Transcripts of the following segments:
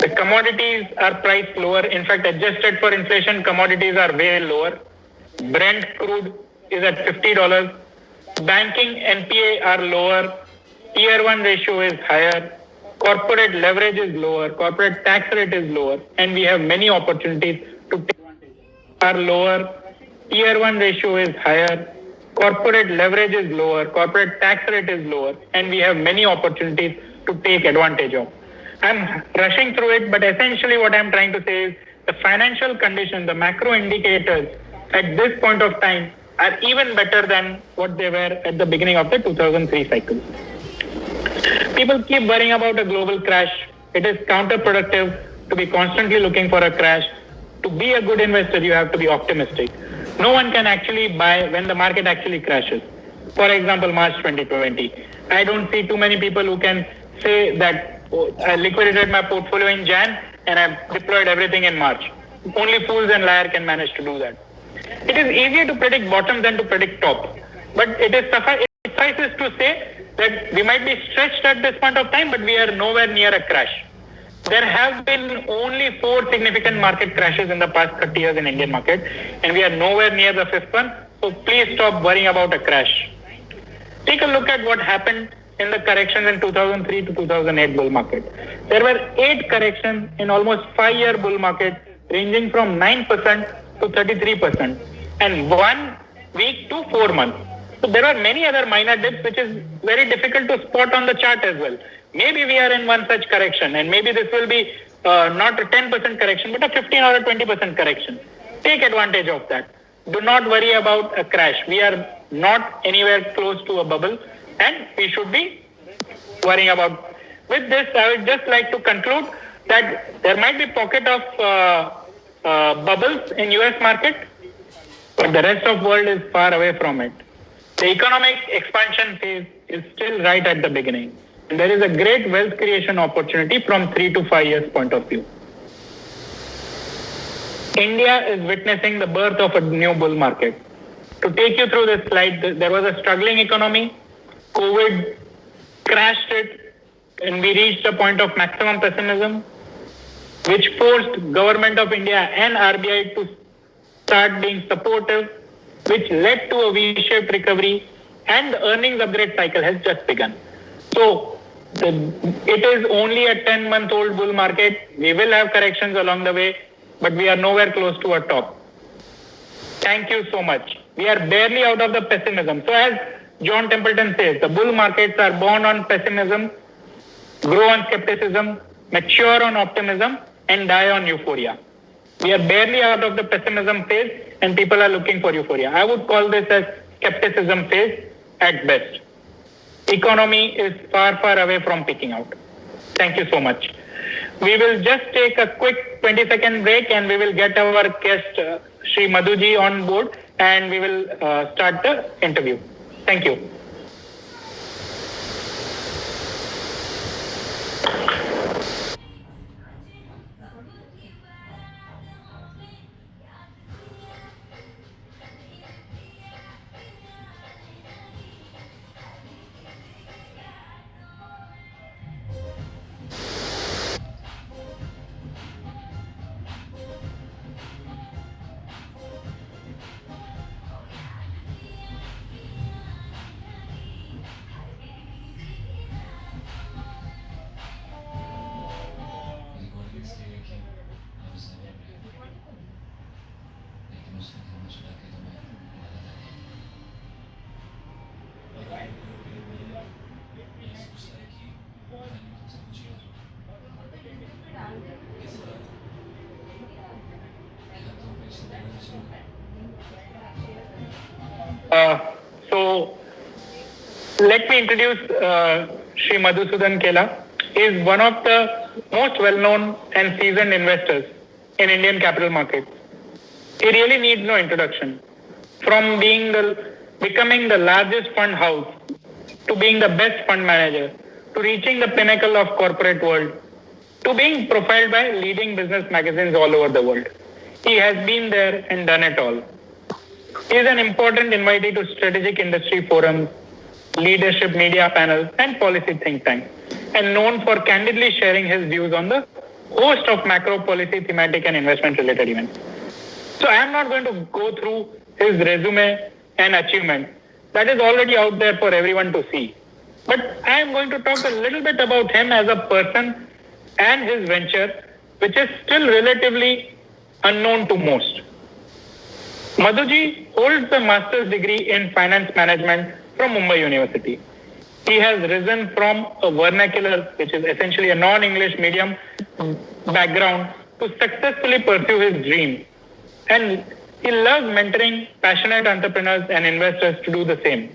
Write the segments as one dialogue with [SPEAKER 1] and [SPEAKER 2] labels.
[SPEAKER 1] The commodities are priced lower. In fact, adjusted for inflation, commodities are way lower. Brent crude is at $50. Banking NPA are lower. Tier 1 ratio is higher. Corporate leverage is lower. Corporate tax rate is lower. And we have many opportunities to take advantage. Are lower. Tier 1 ratio is higher. Corporate leverage is lower. Corporate tax rate is lower. And we have many opportunities to take advantage of. I'm rushing through it, but essentially what I'm trying to say is the financial condition, the macro indicators at this point of time are even better than what they were at the beginning of the 2003 cycle. People keep worrying about a global crash. It is counterproductive to be constantly looking for a crash. To be a good investor, you have to be optimistic. No one can actually buy when the market actually crashes. For example, March 2020. I don't see too many people who can say that I liquidated my portfolio in Jan and I've deployed everything in March. Only fools and liars can manage to do that. It is easier to predict bottom than to predict top. But it suffices to say that we might be stretched at this point of time, but we are nowhere near a crash. There have been only 4 significant market crashes in the past 30 years in Indian market, and we are nowhere near the 5th one. So please stop worrying about a crash. Take a look at what happened in the corrections in 2003 to 2008 bull market. There were 8 corrections in almost 5-year bull market, ranging from 9% to 33%, and 1 week to 4 months. So there are many other minor dips, which is very difficult to spot on the chart as well. Maybe we are in one such correction, and maybe this will be not a 10% correction, but a 15 or a 20% correction. Take advantage of that. Do not worry about a crash. We are not anywhere close to a bubble, and we should be worrying about. With this, I would just like to conclude that there might be pocket of bubbles in US market, but the rest of world is far away from it. The economic expansion phase is still right at the beginning. And there is a great wealth creation opportunity from 3 to 5 years point of view. India is witnessing the birth of a new bull market. To take you through this slide, there was a struggling economy. COVID crashed it, and we reached a point of maximum pessimism, which forced Government of India and RBI to start being supportive, which led to a V-shaped recovery, and the earnings upgrade cycle has just begun. So it is only a 10-month-old bull market. We will have corrections along the way, but we are nowhere close to a top. Thank you so much. We are barely out of the pessimism. So as John Templeton says, the bull markets are born on pessimism, grow on skepticism, mature on optimism, and die on euphoria. We are barely out of the pessimism phase, and people are looking for euphoria. I would call this as skepticism phase at best. Economy is far, far away from peaking out. Thank you so much. We will just take a quick 20-second break, and we will get our guest, Sri Madhuji, on board, and we will start the interview. Thank you. So let me introduce Sri Madhusudan Kela. He is one of the most well-known and seasoned investors in Indian capital markets. He really needs no introduction. From becoming the largest fund house, to being the best fund manager, to reaching the pinnacle of corporate world, to being profiled by leading business magazines all over the world. He has been there and done it all. He is an important invitee to strategic industry forums, leadership media panels, and policy think tanks, and known for candidly sharing his views on the host of macro policy, thematic and investment related events. So I am not going to go through his resume and achievement. That is already out there for everyone to see. But I am going to talk a little bit about him as a person and his venture, which is still relatively unknown to most. Madhuji holds a master's degree in finance management from Mumbai University. He has risen from a vernacular, which is essentially a non-English medium background, to successfully pursue his dream. And he loves mentoring passionate entrepreneurs and investors to do the same.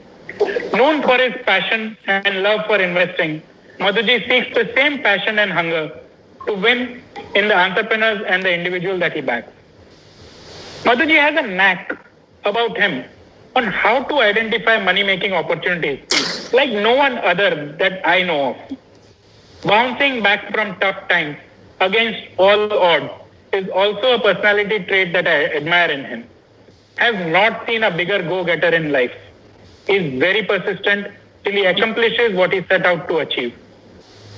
[SPEAKER 1] Known for his passion and love for investing, Madhuji seeks the same passion and hunger to win in the entrepreneurs and the individual that he backs. Madhuji has a knack about him on how to identify money-making opportunities like no one other that I know of. Bouncing back from tough times against all odds is also a personality trait that I admire in him. I have not seen a bigger go-getter in life. He is very persistent till he accomplishes what he set out to achieve.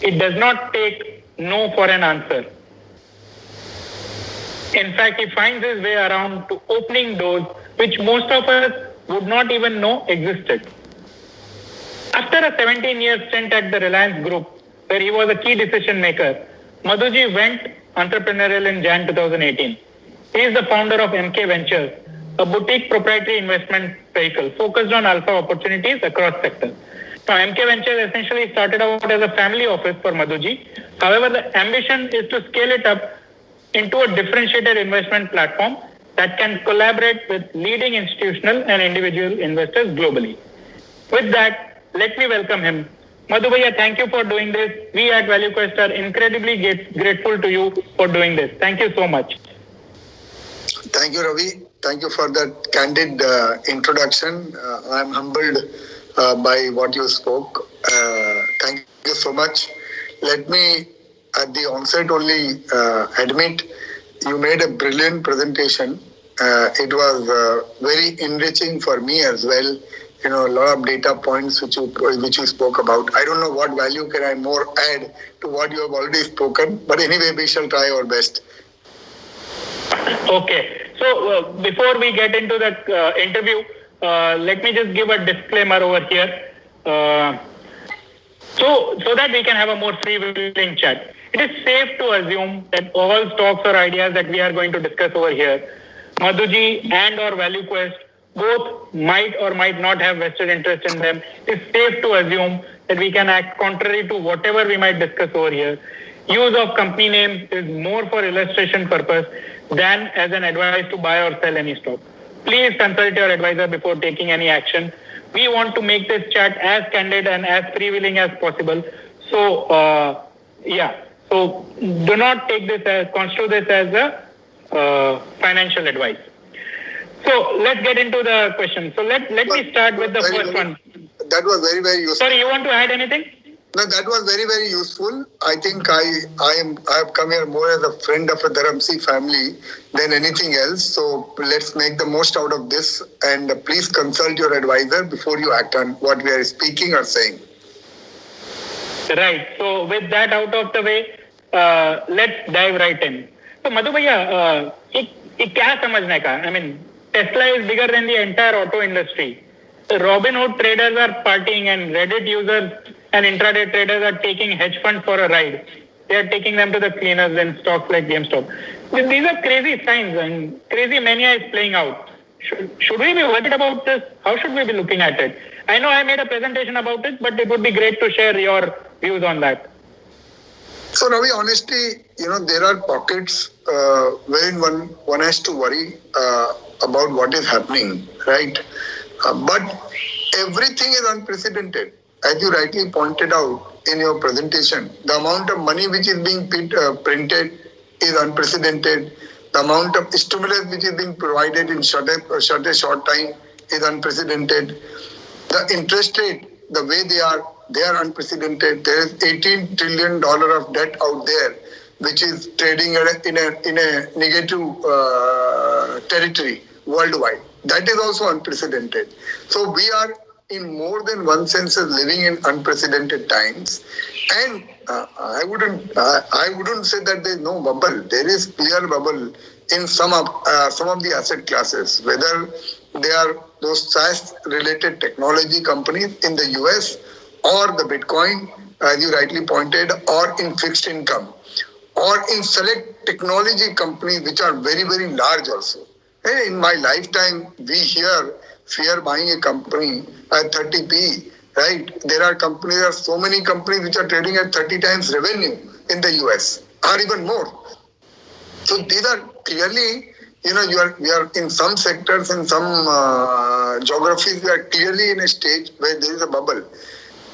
[SPEAKER 1] He does not take no for an answer. In fact, he finds his way around to opening doors which most of us would not even know existed. After a 17-year stint at the Reliance Group, where he was a key decision maker, Madhuji went entrepreneurial in Jan 2018. He is the founder of MK Ventures, a boutique proprietary investment vehicle focused on alpha opportunities across sectors. Now, MK Ventures essentially started out as a family office for Madhuji. However, the ambition is to scale it up into a differentiated investment platform that can collaborate with leading institutional and individual investors globally. With that, let me welcome him. Madhu Bhaiya, thank you for doing this. We at ValueQuest are incredibly grateful to you for doing this. Thank you so much.
[SPEAKER 2] Thank you, Ravi. Thank you for that candid introduction. I am humbled by what you spoke. Thank you so much. Let me, at the onset, only admit you made a brilliant presentation. It was very enriching for me as well. You know, a lot of data points which you spoke about. I don't know what value can I more add to what you have already spoken, but anyway, we shall try our best.
[SPEAKER 1] Okay. So before we get into the interview, let me just give a disclaimer over here, so that we can have a more free-wheeling chat. It is safe to assume that all stocks or ideas that we are going to discuss over here, Madhuji and or ValueQuest both might or might not have vested interest in them. It is safe to assume that we can act contrary to whatever we might discuss over here. Use of company names is more for illustration purpose than as an advice to buy or sell any stock. Please consult your advisor before taking any action. We want to make this chat as candid and as freewheeling as possible. So, So do not take this as, construe this as a financial advice. So let's get into the question. So let me start with the first one.
[SPEAKER 2] That was very, very useful.
[SPEAKER 1] Sorry, you want to add anything?
[SPEAKER 2] No, that was very, very useful. I think I have come here more as a friend of a Dharamsi family than anything else. So let's make the most out of this, and please consult your advisor before you act on what we are speaking or saying.
[SPEAKER 1] Right. So with that out of the way, let's dive right in. So Madhu Bhaiya, ये क्या समझने का? I mean, Tesla is bigger than the entire auto industry. The Robinhood traders are partying, and Reddit users and intraday traders are taking hedge funds for a ride. They are taking them to the cleaners in stocks like GameStop. These are crazy signs, and crazy mania is playing out. Should we be worried about this? How should we be looking at it? I know I made a presentation about it, but it would be great to share your views on that.
[SPEAKER 2] So Ravi, honestly, there are pockets wherein one has to worry about what is happening, right? But everything is unprecedented. As you rightly pointed out in your presentation, the amount of money which is being printed is unprecedented. The amount of stimulus which is being provided in short time is unprecedented. The interest rate, the way they are unprecedented. There is $18 trillion of debt out there, which is trading in a negative territory worldwide. That is also unprecedented. So we are, in more than one sense, living in unprecedented times. And I wouldn't say that there is no bubble. There is clear bubble in some of the asset classes, whether they are those SaaS related technology companies in the US or the Bitcoin, as you rightly pointed, or in fixed income, or in select technology companies which are very, very large also. Hey, in my lifetime, we hear fear buying a company at 30p, right? There are so many companies which are trading at 30 times revenue in the US, or even more. So these are clearly, we are in some sectors, in some geographies, we are clearly in a stage where there is a bubble.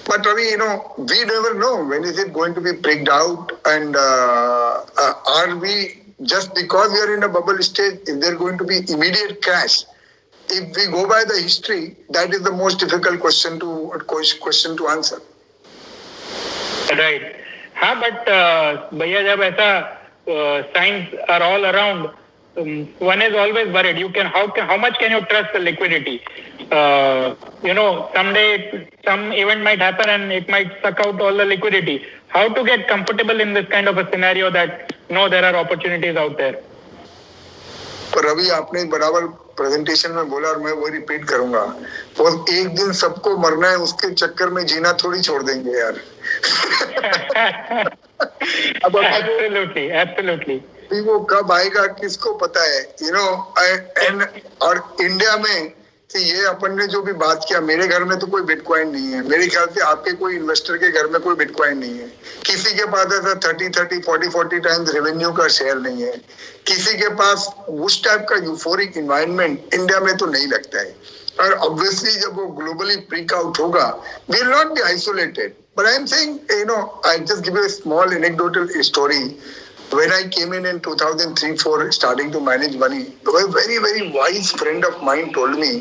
[SPEAKER 2] But Ravi, we never know when is it going to be pricked out, and are we, just because we are in a bubble stage, is there going to be immediate crash? If we go by the history, that is the most difficult question to answer.
[SPEAKER 1] Right. हाँ, but भैया जब ऐसा signs are all around, one is always worried. How much can you trust the liquidity? Someday some event might happen and it might suck out all the liquidity. How to get comfortable in this kind of a scenario that no, there are opportunities out there?
[SPEAKER 2] पर रवि, आपने बराबर presentation में बोला और मैं वो repeat करूंगा, और एक दिन सबको मरना है, उसके चक्कर में जीना थोड़ी छोड़ देंगे यार.
[SPEAKER 1] Absolutely.
[SPEAKER 2] वो कब आएगा किसको पता है, और इंडिया में ये अपन ने जो भी बात किया, मेरे घर में तो कोई बिटकॉइन नहीं है, मेरे ख्याल से आपके कोई इन्वेस्टर के घर में कोई बिटकॉइन नहीं है, किसी के पास ऐसा 30-40 टाइम्स रेवेन्यू का शेयर नहीं है, किसी के पास उस टाइप का यूफोरिक इन्वायरमेंट इंडिया में तो नहीं लगता है. और ऑब्वियसली जब वो ग्लोबली ब्रेक आउट होगा, we will not be isolated. But I am saying, I just give a small anecdotal story. When I came in 2003-4, starting to manage money, a very, very wise friend of mine told me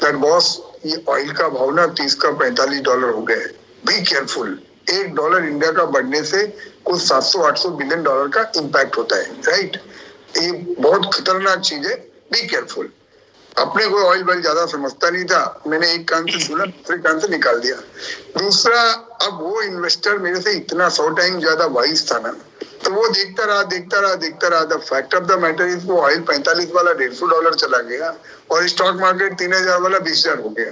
[SPEAKER 2] that, boss, ये oil का भाव ना $30 का $45 हो गया है. Be careful. $1 India का बढ़ने से कुछ $700-800 बिलियन का इम्पैक्ट होता है, राइट? ये बहुत खतरनाक चीज है. Be careful. अपने को ऑयल ज्यादा समझता नहीं था, मैंने एक कान से सुना, दूसरे कान से निकाल दिया. दूसरा, अब वो इन्वेस्टर मेरे से इतना 100 टाइम ज्यादा वाइज था ना, तो वो देखता रहा. The fact of the matter is, वो ऑयल 45 वाला $150 चला गया और स्टॉक मार्केट 3000 वाला 20,000 हो गया.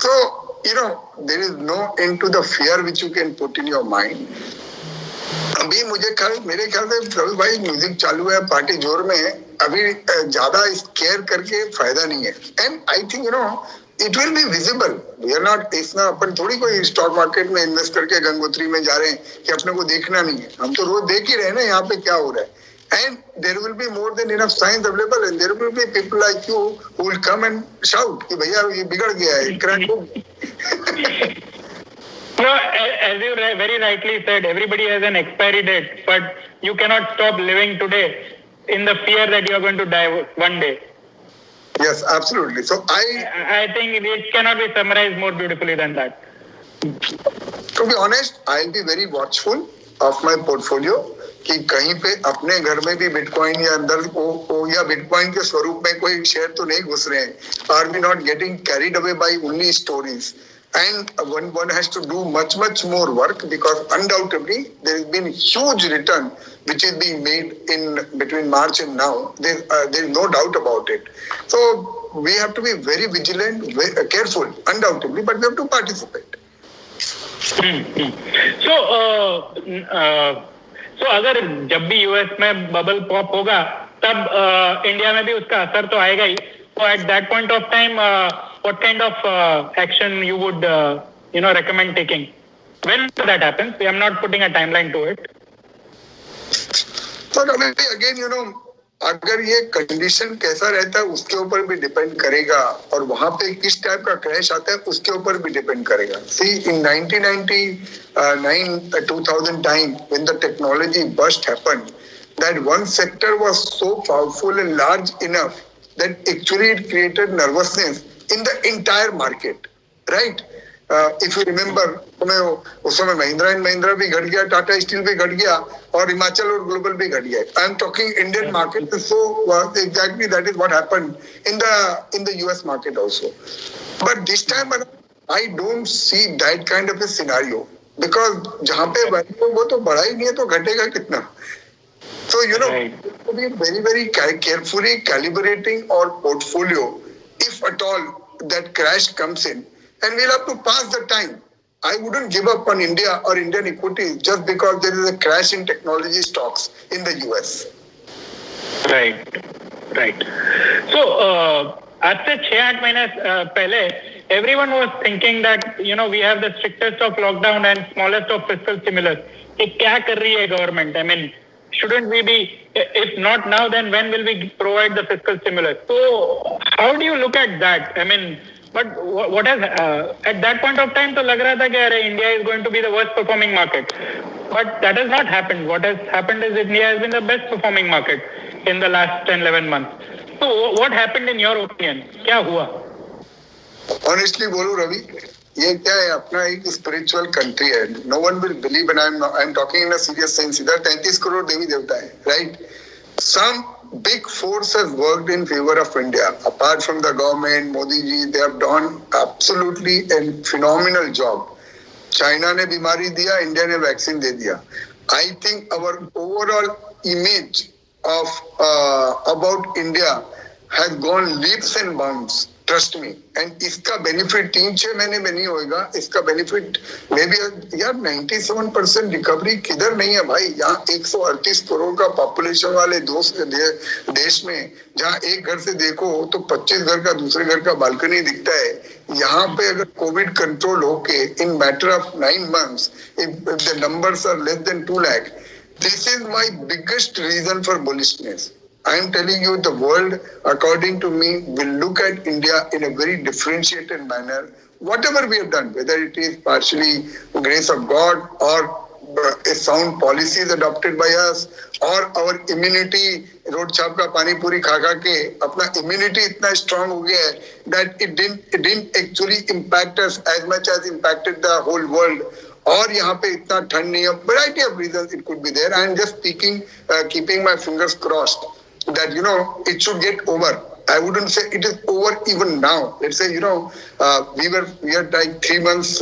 [SPEAKER 2] तो there is no end to the fear which you can put in your mind. अभी मेरे ख्याल से रवि भाई, म्यूजिक चालू है, पार्टी जोर में है, अभी ज्यादा स्केयर करके फायदा नहीं है. And I think it will be visible. We are not, इसना अपन थोड़ी कोई स्टॉक मार्केट में इन्वेस्ट करके गंगोत्री में जा रहे हैं कि अपने को देखना नहीं है. हम तो रोज देख ही रहे हैं ना यहाँ पे क्या हो रहा है. And there will be more than enough signs available, and there will be people like you who will come and shout कि भैया ये बिगड़ गया है, क्रैक हो गया.
[SPEAKER 1] No, as you very rightly said, everybody has an expiry date, but you cannot stop living today in the fear that you are going to die one day.
[SPEAKER 2] Yes, absolutely. So
[SPEAKER 1] I think it cannot be summarized more beautifully than that.
[SPEAKER 2] To be honest, I'll be very watchful of my portfolio कि कहीं पे अपने घर में भी bitcoin या अंदर या बिटकॉइन के स्वरूप में कोई शेयर तो नहीं घुस रहे हैं. Are we not getting carried away by only stories. And one has to do much more work, because undoubtedly there has been huge return which is being made in between March and now. There is no doubt about it. So we have to be very vigilant, very careful, undoubtedly, but we have to participate.
[SPEAKER 1] So अगर जब भी US में bubble pop होगा, तब India में भी उसका असर तो आएगा ही. So at that point of time, what kind of action you would recommend taking when that happens? I'm not putting a timeline to it.
[SPEAKER 2] So again, अगर ये कंडीशन कैसा रहता है उसके ऊपर भी डिपेंड करेगा, और वहां पे किस टाइप का क्रैश आता है उसके ऊपर भी डिपेंड करेगा. See, in 1999, 2000 time, when the technology burst happened, that one sector was so powerful and large enough that actually it created nervousness in the entire market, right? If you remember, उस समय Mahindra and Mahindra भी घट गया, Tata steel भी घट गया, और हिमाचल और ग्लोबल भी घट गया. आई am talking Indian market. So exactly that is what happened in the US market also. But this time I don't see that kind of a scenario. Because जहाँ पे वैल्यू वो तो बढ़ा ही नहीं है तो घटेगा कितना. So, to be very, very carefully calibrating our portfolio, if at all that crash comes in, and we'll have to pass the time. I wouldn't give up on India or Indian equities just because there is a crash in technology stocks in the US.
[SPEAKER 1] Right. So, आज से 6-8 महीने पहले everyone was thinking that we have the strictest of lockdown and smallest of fiscal stimulus. कि क्या कर रही है government? I mean, shouldn't we be, if not now, then when will we provide the fiscal stimulus? So how do you look at that? I mean, but what has at that point of time तो लग रहा था कि India is going to be the worst performing market, but that has not happened. What has happened is India has been the best performing market in the last 10-11 months. So what happened in your opinion? क्या हुआ?
[SPEAKER 2] Honestly बोलूं रवि, ये क्या है, अपना एक spiritual country है. No one will believe, and I am talking in a serious sense. इधर 33 करोड़ देवी देवता है, right? Some big force has worked in favor of India. Apart from the government, Modi ji, they have done absolutely a phenomenal job. China ने बीमारी दिया, India ने vaccine दे दिया. I think our overall image of about India has gone leaps and bounds. Trust me. And इसका benefit 3-6 महीने में नहीं होगा. इसका बेनिफिट मे बी यार 97% रिकवरी किधर नहीं है भाई. यहाँ 138 करोड़ का पॉपुलेशन वाले देश में जहाँ एक घर से देखो तो 25 घर का दूसरे घर का बालकनी दिखता है. यहाँ पे अगर कोविड कंट्रोल होके इन matter of 9 months if the numbers are less than 2 lakh, this is my biggest reason for bullishness. I am telling you, the world, according to me, will look at India in a very differentiated manner. Whatever we have done, whether it is partially grace of God or a sound policies adopted by us, or our immunity, road छाप का पानी पूरी खा के अपना immunity इतना strong हो गया है that it didn't actually impact us as much as impacted the whole world. और यहाँ पे इतना ठंड नहीं है. Variety of reasons it could be there. I am just speaking, keeping my fingers crossed that it should get over. I wouldn't say it is over even now. Let's say we are like 3 months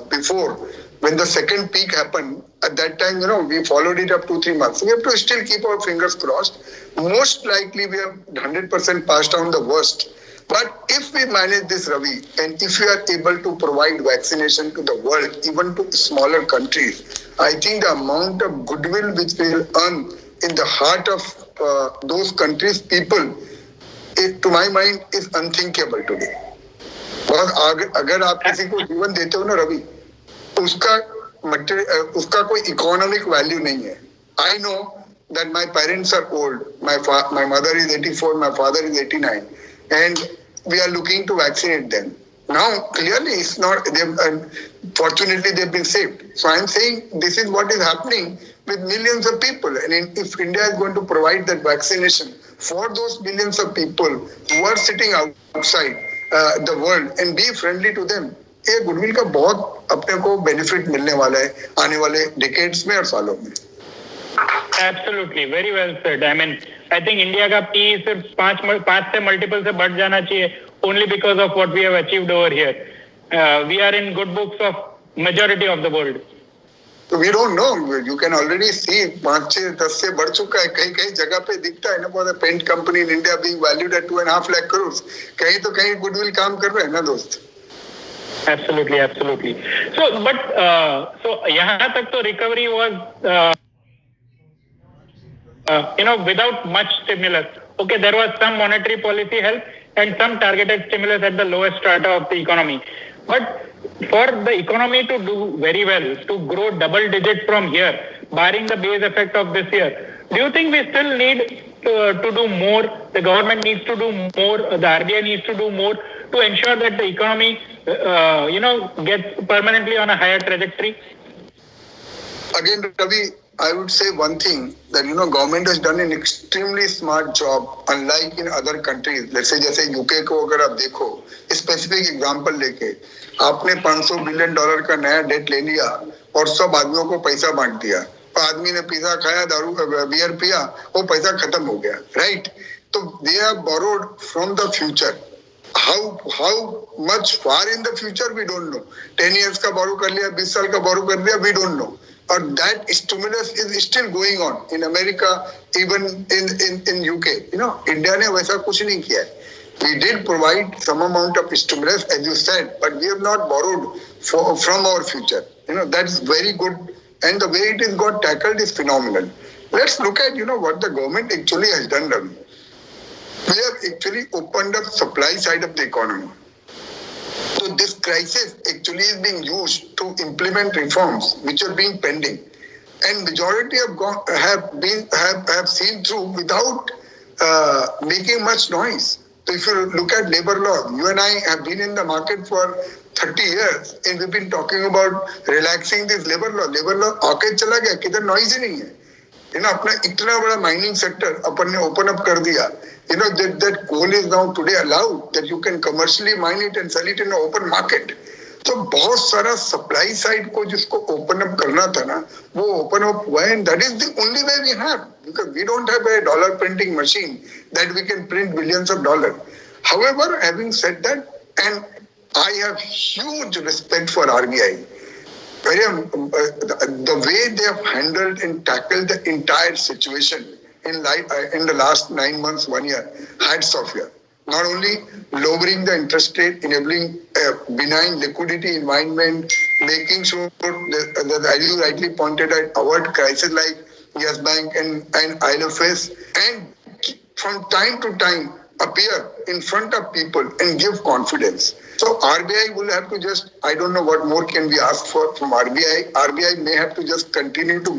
[SPEAKER 2] before when the second peak happened. At that time we followed it up to 3 months. We have to still keep our fingers crossed. Most likely we have 100% passed on the worst. But if we manage this, Ravi, and if we are able to provide vaccination to the world, even to smaller countries, I think the amount of goodwill which we will earn in the heart of those countries' people, to my mind, is unthinkable today. और अगर आप किसी को जीवन देते हो ना रवि, उसका कोई इकोनॉमिक वैल्यू नहीं है. I know that my parents are old. My mother is 84, my father is 89, and we are looking to vaccinate them. Now, clearly, it's not. Fortunately, they've been saved. So I'm saying this is what is happening with millions of people. And if India is going to provide that vaccination for those millions of people who are sitting outside the world and be friendly to them, ये goodwill का बहुत अपने को benefit मिलने वाला है आने वाले डिकेड्स में और सालों में.
[SPEAKER 1] Absolutely, very well said. I mean, I think India का P सिर्फ 5 से मल्टीपल से बढ़ जाना चाहिए only because of what we have achieved over here. We are in good books of majority of the world.
[SPEAKER 2] So we don't know. You can already see 5-6-10 से बढ़ चुका है. कहीं जगह पे दिखता है ना, बहुत paint company in India being valued at 2.5 lakh crores. कहीं तो कहीं गुडविल काम कर रहे हैं ना दोस्त.
[SPEAKER 1] Absolutely. So यहाँ तक तो recovery was without much stimulus. Okay, there was some monetary policy help and some targeted stimulus at the lowest strata of the economy. But for the economy to do very well, to grow double digit from here, barring the base effect of this year, do you think we still need to do more? The government needs to do more. The RBI needs to do more to ensure that the economy, gets permanently on a higher trajectory?
[SPEAKER 2] Again, Ravi, I would say one thing that government has done an extremely smart job, unlike in other countries. Let's say जैसे UK को अगर आप देखो, specific example लेके आपने $500 billion का नया date ले लिया और सब आदमियों को पैसा बांट दिया. आदमी ने पिज्जा खाया, दारू बियर पिया, वो पैसा खत्म हो गया, राइट? तो they have borrowed from the future. how much far in the future we don't know. 10 years का borrow कर लिया, 20 साल का borrow कर लिया, we don't know. Or that stimulus is still going on in America, even in UK. India ने वैसा कुछ नहीं किया है. We did provide some amount of stimulus, as you said, but we have not borrowed from our future. That's very good, and the way it is got tackled is phenomenal. Let's look at what the government actually has done, Ravi. We have actually opened up supply side of the economy. So this crisis actually is being used to implement reforms which are being pending, and majority have seen through without making much noise. So if you look at labor law, you and I have been in the market for 30 years, and we've been talking about relaxing this labor law. Labor law आके चला गया, किधर noise ही नहीं है. अपना इतना बड़ा mining sector अपन ने ओपन अप कर दिया. That coal is now today allowed that you can commercially mine it and sell it in an open market. तो बहुत सारा सप्लाई साइड को जिसको ओपन अप करना था ना, वो ओपन अप हुआ है, and that is the only way we have, because we don't have a dollar printing machine that we can print billions of dollars. However, having said that, and I have huge respect for RBI. The way they have handled and tackled the entire situation in the last 9 months, 1 year, hats off here. Not only lowering the interest rate, enabling a benign liquidity environment, making sure that, as you rightly pointed out, avoid crises like Yes Bank and ILFS, and from time to time appear in front of people and give confidence. So RBI will have to just, I don't know what more can be asked for from RBI. RBI may have to just continue to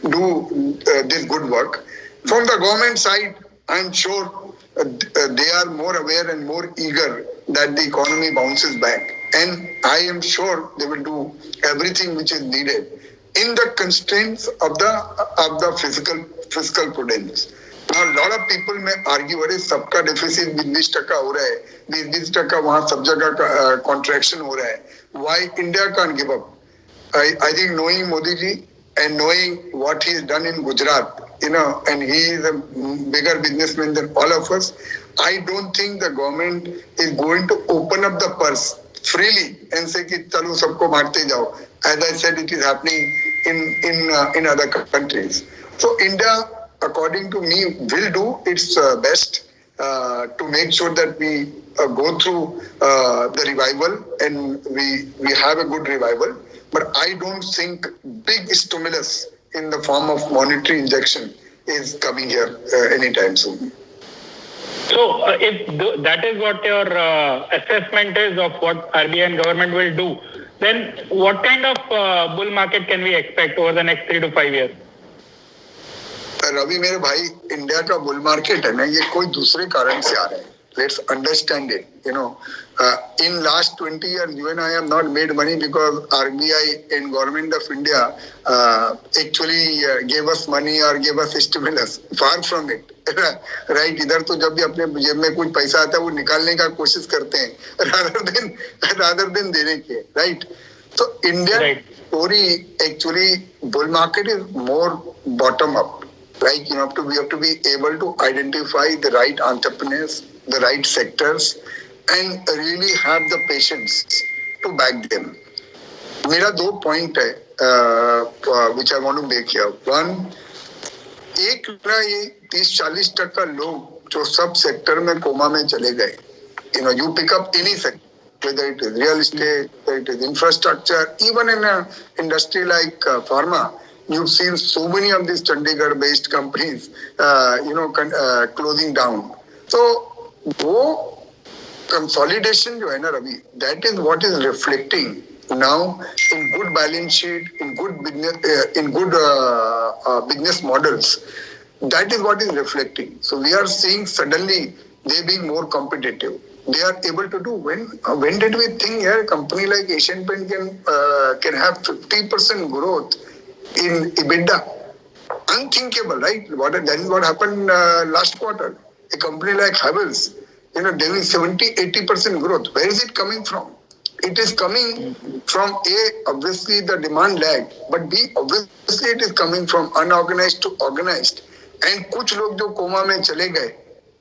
[SPEAKER 2] do this good work. From the government side, I'm sure they are more aware and more eager that the economy bounces back. And I am sure they will do everything which is needed in the constraints of the fiscal prudence. Now, a lot of people may argue, अरे सबका deficit 20% हो रहा है, 20% वहाँ सब जगह contraction हो रहा है. Why India can't give up? I think knowing Modi ji and knowing what he's done in Gujarat, and he is a bigger businessman than all of us, I don't think the government is going to open up the purse freely and say कि चलो सबको बांटते जाओ. As I said, it is happening in other countries. So India, according to me, will do its best to make sure that we go through the revival and we have a good revival. But I don't think big stimulus in the form of monetary injection is coming here anytime soon.
[SPEAKER 1] So if that is what your assessment is of what RBI and government will do, then what kind of bull market can we expect over the next 3 to 5 years?
[SPEAKER 2] Ravi मेरे भाई, India का bull market है ना, ये कोई दूसरे कारण से आ रहा है. Let's understand it. In last 20 years, you and I have not made money because RBI and Government of India actually gave us money or gave us stimulus. Far from it. Right? इधर तो जब भी अपने जेब में कुछ पैसा आता है वो निकालने का कोशिश करते हैं rather than देने के. Right? So Indian story actually bull market is more bottom up. Like we have to be able to identify the right entrepreneurs, the right sectors, and really have the patience to back them. मेरा 2 point है which I want to make here. One, एक ना ये 30-40% लोग जो सब sector में coma में चले गए. You pick up any sector, whether it is real estate, whether it is infrastructure, even in an industry like pharma. You've seen so many of these Chandigarh-based companies, closing down. So, वो consolidation जो है ना Ravi, that is what is reflecting now in good balance sheet, in good business models. That is what is reflecting. So we are seeing suddenly they being more competitive. They are able to do. When did we think a company like Asian Paint can have 50% growth in EBITDA? Unthinkable, right? That is what happened last quarter. A company like Havells, doing 70-80% growth. Where is it coming from? It is coming from obviously the demand lag, but B, obviously it is coming from unorganized to organized. And कुछ लोग जो coma में चले गए,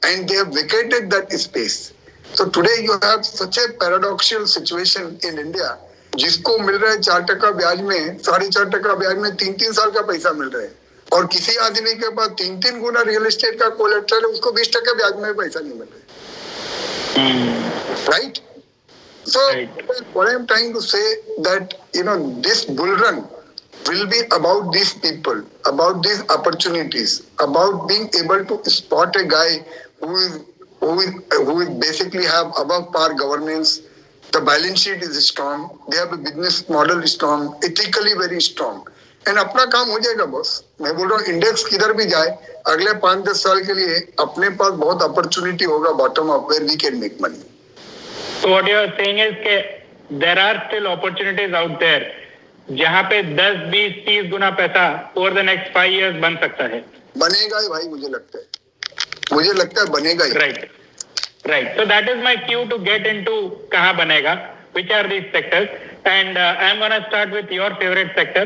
[SPEAKER 2] and they have vacated that space. So today you have such a paradoxical situation in India. जिसको मिल रहा है 4% ब्याज में, 4.5% ब्याज में 3-3 साल का पैसा मिल रहा है, और किसी आदमी के पास 3-3 गुना रियल एस्टेट का कोलेट्रल है, उसको 20% ब्याज में पैसा नहीं मिल रहा है. Right? So what I am trying to say that this bull run will be about these people, about these opportunities, about being able to spot a guy who basically have above par governance. The balance sheet is strong. They have a business model strong, ethically very strong. And अपना काम हो जाएगा boss. मैं बोल रहा हूँ index किधर भी जाए अगले 5-10 साल के लिए अपने पास बहुत अपॉर्चुनिटी होगा bottom up where we can make money.
[SPEAKER 1] So what you are saying is that there are still opportunities out there जहाँ पे 10, 20, 30 गुना पैसा over the next 5 years बन सकता है.
[SPEAKER 2] बनेगा ही भाई, मुझे लगता है बनेगा ही.
[SPEAKER 1] Right. So that is my cue to get into कहाँ बनेगा, which are these sectors, and I'm gonna start with your favorite sector,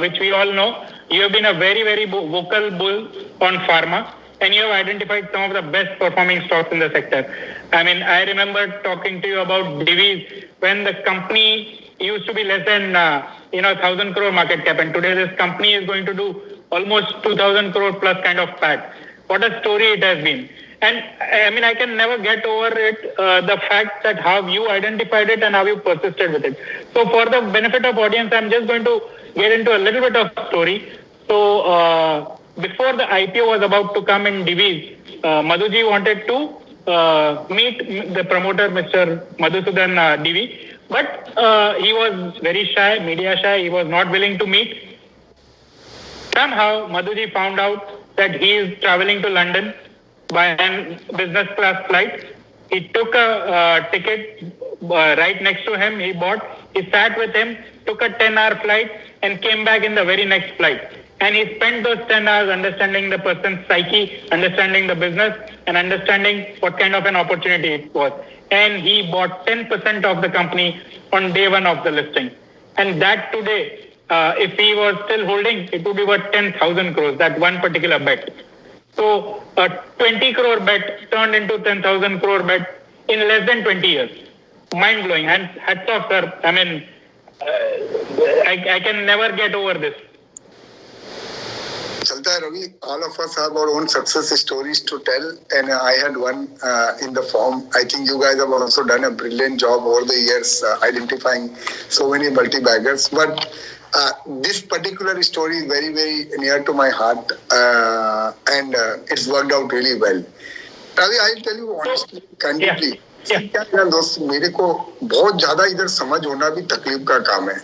[SPEAKER 1] which we all know. You have been a very, very vocal bull on pharma, and you have identified some of the best performing stocks in the sector. I mean, I remember talking to you about Divi's when the company used to be less than 1,000 crore market cap, and today this company is going to do almost 2,000 crore plus kind of PAT. What a story it has been. And I mean, I can never get over it, the fact that how you identified it and how you persisted with it. So for the benefit of audience, I'm just going to get into a little bit of story. So before the IPO was about to come in Divi's, Madhuji wanted to meet the promoter, Mr. Madhusudan Divi, but he was very shy, media shy. He was not willing to meet. Somehow, Madhuji found out that he is traveling to London by a business class flight. He took a ticket right next to him. He sat with him, took a 10-hour flight and came back in the very next flight. And he spent those 10 hours understanding the person's psyche, understanding the business, and understanding what kind of an opportunity it was. And he bought 10% of the company on day one of the listing. And that today, if he was still holding, it would be worth 10,000 crores, that one particular bet. So a 20 crore bet turned into 10,000 crore bet in less than 20 years. Mind blowing. And hats off, sir. I mean, I can never get over this.
[SPEAKER 2] चलता है Ravi. All of us have our own success stories to tell, and I had one in the form. I think you guys have also done a brilliant job over the years identifying so many multi-baggers. But this particular story is very, very near to my heart, and it's worked out really well. Ravi, I'll tell you honestly, candidly. क्या दोस्त, मेरे को बहुत ज्यादा इधर समझ होना भी तकलीफ का काम है.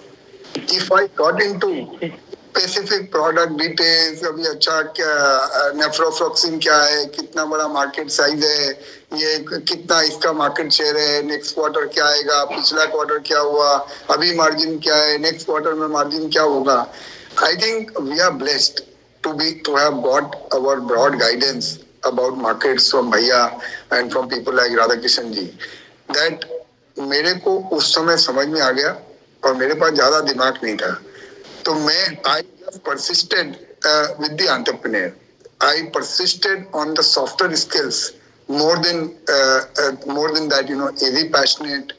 [SPEAKER 2] If I got into specific product details, अभी अच्छा क्या नेफ्रोफ्लॉक्सिन क्या है, कितना बड़ा मार्केट साइज है, ये कितना इसका मार्केट शेयर है, नेक्स्ट क्वार्टर क्या आएगा, पिछला क्वार्टर क्या हुआ, अभी मार्जिन क्या है, नेक्स्ट क्वार्टर में मार्जिन क्या होगा. I think we are blessed to have got our broad guidance about markets from भैया and from people like Radhakishan ji, that मेरे को उस समय समझ में आ गया और मेरे पास ज्यादा दिमाग नहीं था. तो मैं I just persisted with the entrepreneur. I persisted on the softer skills more than that. Is he passionate?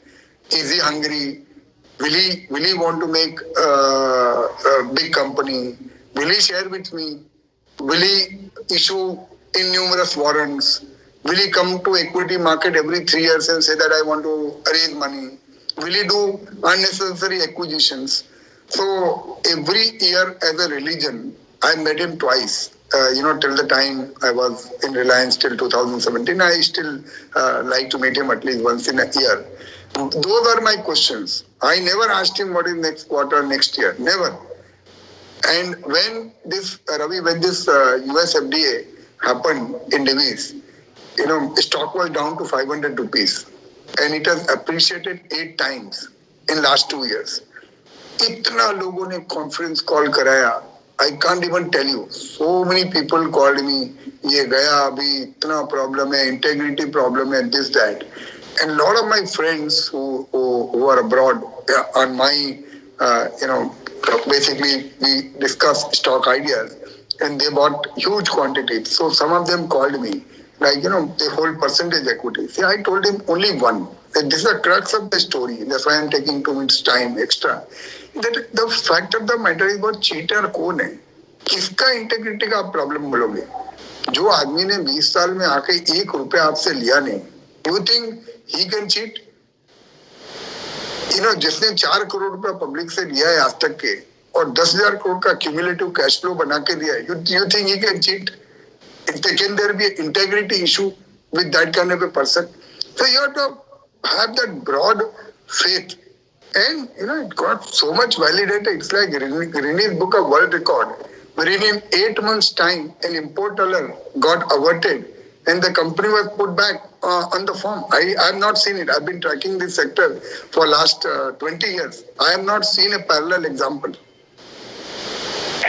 [SPEAKER 2] Is he hungry? Will he want to make a big company? Will he share with me? Will he issue innumerous warrants? Will he come to equity market every 3 years and say that I want to raise money? Will he do unnecessary acquisitions? So every year as a religion, I met him twice. Till the time I was in Reliance till 2017, I still like to meet him at least once in a year. Those are my questions. I never asked him what is next quarter, next year. Never. And when this US FDA happened in Divi's, stock was down to 500 rupees and it has appreciated 8 times in last 2 years. इतना लोगों ने conference call कराया, I can't even tell you. So many people called me, ये गया अभी, इतना problem है, integrity problem है, this that. And lot of my friends who are abroad on my basically we discuss stock ideas and they bought huge quantities. So some of them called me like, they hold percentage equity. See, I told him only one. That this is the crux of the story. That's why I'm taking 2 minutes time extra. That the fact of the matter is what cheater कौन है? किसका integrity का आप problem बोलोगे? जो आदमी ने 20 साल में आके 1 रुपया आपसे लिया नहीं, you think he can cheat? जिसने 4 करोड़ रुपया पब्लिक से लिया है आज तक के और 10,000 करोड़ का क्यूमुलेटिव कैश फ्लो बना के दिया है, you think he can cheat? Can there be an integrity issue with that kind of a person? So you have to have that broad faith, and it got so much validated. It's like Guinness Book of World Record, wherein in 8 months' time an import alert got averted, and the company was put back on the farm. I have not seen it. I've been tracking this sector for last 20 years. I have not seen a parallel example.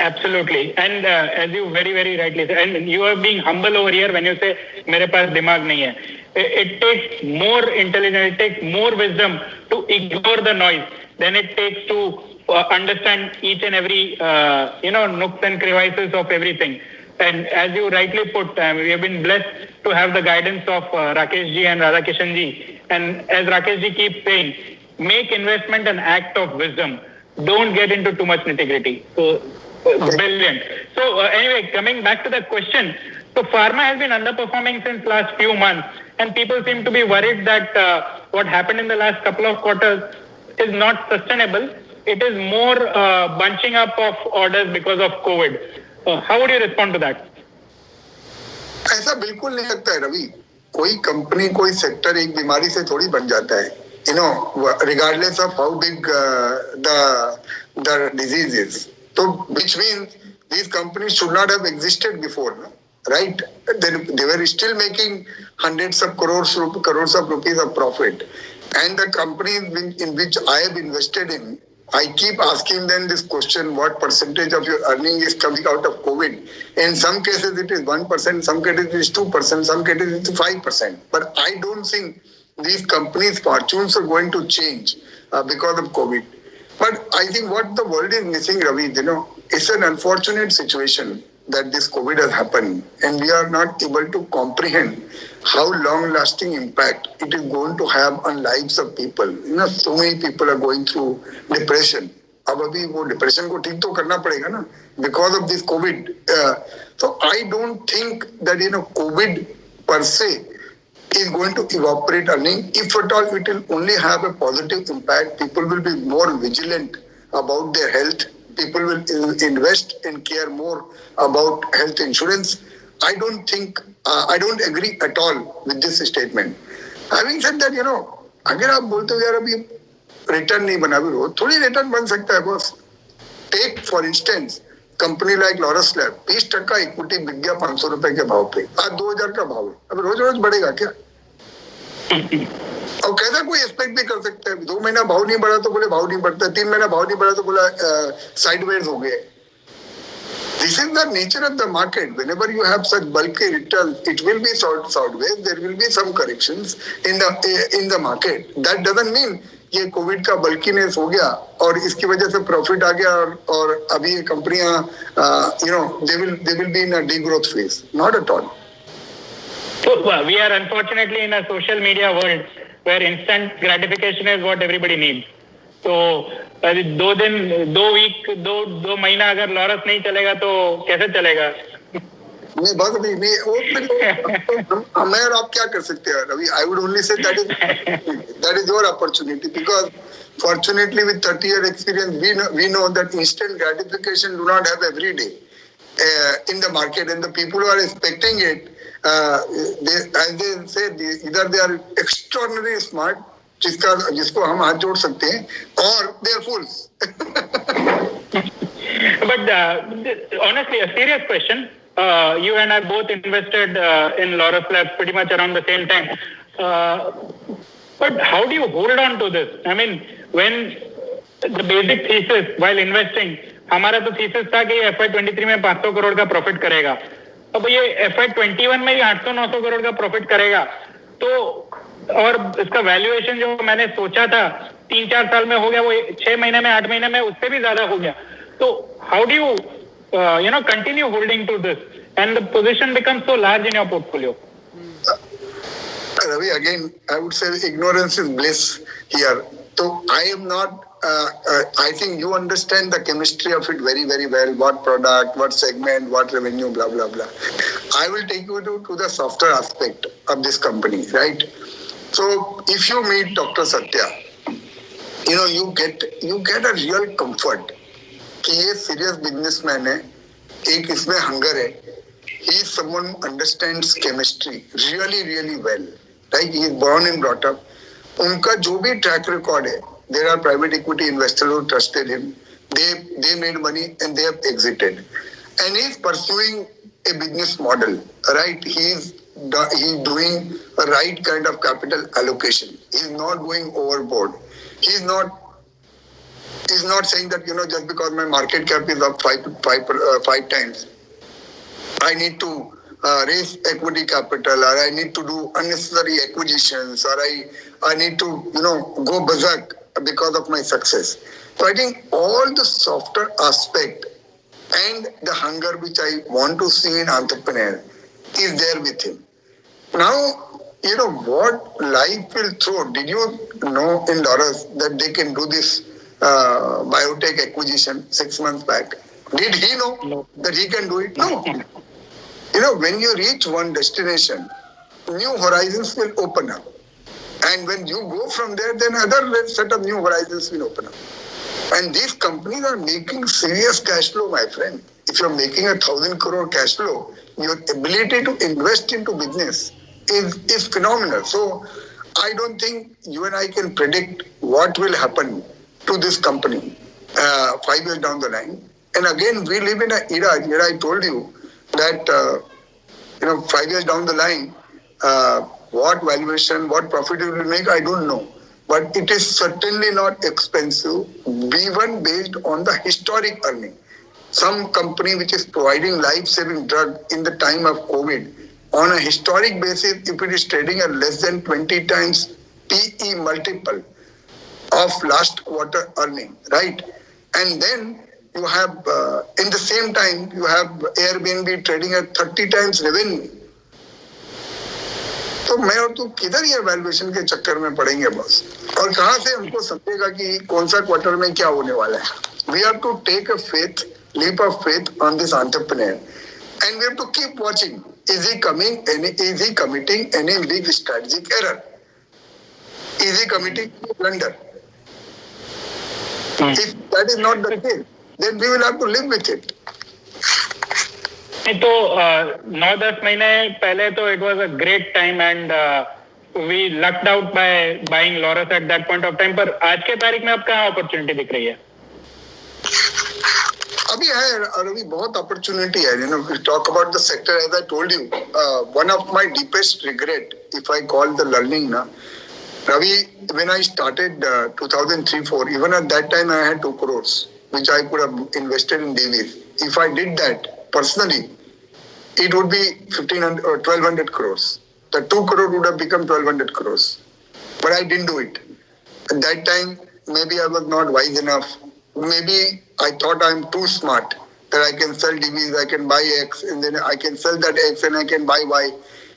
[SPEAKER 1] Absolutely, and as you very very rightly said, and you are being humble over here when you say मेरे पास दिमाग नहीं है. It takes more intelligence, it takes more wisdom to ignore the noise than it takes to understand each and every nooks and crevices of everything. And as you rightly put, we have been blessed to have the guidance of Rakesh ji and Radhakishan ji. And as Rakesh ji keeps saying, make investment an act of wisdom. Don't get into too much nitty-gritty. So brilliant. So anyway, coming back to the question, so pharma has been underperforming since last few months, and people seem to be worried that what happened in the last couple of quarters is not sustainable. It is more bunching up of orders because of COVID. How would you respond to that?
[SPEAKER 2] ऐसा बिल्कुल नहीं लगता है रवि. कोई company कोई sector एक बीमारी से थोड़ी बन जाता है. Regardless of how big the disease is. So, which means these companies should not have existed before, no? Right? They were still making hundreds of crores of rupees of profit. And the companies in which I have invested in, I keep asking them this question: what percentage of your earning is coming out of COVID? In some cases it is 1%, some cases it is 2%, some cases it is 5%. But I don't think these companies' fortunes are going to change because of COVID. But I think what the world is missing, Ravi, it's an unfortunate situation that this COVID has happened, and we are not able to comprehend how long-lasting impact it is going to have on lives of people. So many people are going through depression. अब अभी वो depression को ठीक तो करना पड़ेगा ना, because of this COVID. So I don't think that COVID per se is going to evaporate earning. If at all, it will only have a positive impact. People will be more vigilant about their health. People will invest and care more about health insurance. I don't agree at all with this statement. Having said that, अगर आप बोलते हो यार अभी return नहीं बना भी हो, थोड़ी रिटर्न बन सकता है boss. Take for instance company like Laurus lab 20% equity बिक गया 500 रुपए के भाव पे. आज 2000 का भाव है. अब रोज रोज बढ़ेगा क्या? और कैसा कोई एक्सपेक्ट भी कर सकता है? 2 महीना भाव नहीं बढ़ा तो बोले भाव नहीं बढ़ता, 3 महीना भाव नहीं बढ़ा तो बोला साइडवेज हो गए. This is the nature of the market. Whenever you have such bulky returns, it will be sideways. There will be some corrections in the market. That doesn't mean ये कोविड का बल्कीनेस हो गया और इसकी वजह से प्रॉफिट आ गया और अभी ये कंपनियां they will be in a degrowth phase. Not at all.
[SPEAKER 1] So we are unfortunately in a social media world where instant gratification is what everybody needs. तो 2 महीना अगर लॉरस नहीं चलेगा तो कैसे चलेगा?
[SPEAKER 2] नहीं बस नहीं वो मैं और आप क्या कर सकते हैं Ravi? I would only say that is your opportunity, because fortunately with 30-year experience we know that instant gratification do not have every day in the market, and the people who are expecting it, as they say, either they are extraordinarily smart, जिसको हम हाथ जोड़ सकते हैं, or they are fools.
[SPEAKER 1] But honestly, a serious question. You and I both invested in Laurus Labs pretty much around the same time. But how do you hold on to this? I mean, when the basic thesis while investing, हमारा तो thesis था कि FY23 में 500 करोड़ का profit करेगा. अब ये FY21 में ही 800-900 करोड़ का प्रॉफिट करेगा. तो और इसका वैल्यूएशन जो मैंने सोचा था 3-4 साल में हो गया, वो 6 महीने में 8 महीने में उससे भी ज्यादा हो गया. तो how do you continue holding to this and the position becomes so large in your portfolio?
[SPEAKER 2] Ravi, again, I would say ignorance is bliss here. So I am not. I think you understand the chemistry of it very, very well. What product, what segment, what revenue, blah blah blah. I will take you to the softer aspect of this company, right? So if you meet Dr. Satya, you get a real comfort कि ये serious businessman है, एक इसमें hunger है. He is someone understands chemistry really, really well. Right? He is born and brought up. उनका जो भी track record है, there are private equity investors who trusted him. They made money and they have exited. And he is pursuing a business model. Right? He is doing a right kind of capital allocation. He is not going overboard. He is not saying that just because my market cap is up five times, I need to raise equity capital, or I need to do unnecessary acquisitions, or I need to go berserk because of my success. So I think all the softer aspect and the hunger which I want to see in entrepreneur is there with him. Now, what life will throw. Did you know in Laurus that they can do this biotech acquisition 6 months back? Did he know that he can do it? No. When you reach one destination, new horizons will open up. And when you go from there, then other set of new horizons will open up. And these companies are making serious cash flow, my friend. If you're making 1,000 crore cash flow, your ability to invest into business is phenomenal. So I don't think you and I can predict what will happen to this company 5 years down the line. And again, we live in an era where I told you that 5 years down the line, what valuation, what profit it will make, I don't know. But it is certainly not expensive, even based on the historic earning. Some company which is providing life-saving drug in the time of COVID, on a historic basis, if it is trading at less than 20 times PE multiple of last quarter earning, right? And then you have, in the same time, you have Airbnb trading at 30 times revenue. तो मैं और तू किधर ये valuation के चक्कर में पड़ेंगे बस, और कहां से हमको समझेगा कि कौन सा क्वार्टर में क्या होने वाला है. We have to take a leap of faith on this entrepreneur, and we have to keep watching. Is he committing any big strategic error? Is he committing a blunder? If that is not the case, then we will have to live with it.
[SPEAKER 1] तो 9-10 महीने पहले तो it was a great time and we lucked out by buying Laurus at that point of time. पर आज के तारीख में अब कहाँ opportunity दिख रही है?
[SPEAKER 2] अभी है रवि, बहुत opportunity है. We talk about the sector, as I told you, one of my deepest regret, if I call the learning now, Ravi, when I started 2003-4, even at that time I had 2 crores, which I could have invested in DVs. If I did that personally, it would be 1,500 or 1,200 crores. The 2 crore would have become 1,200 crores. But I didn't do it. At that time, maybe I was not wise enough. Maybe I thought I'm too smart, that I can sell DVs, I can buy X, and then I can sell that X and I can buy Y.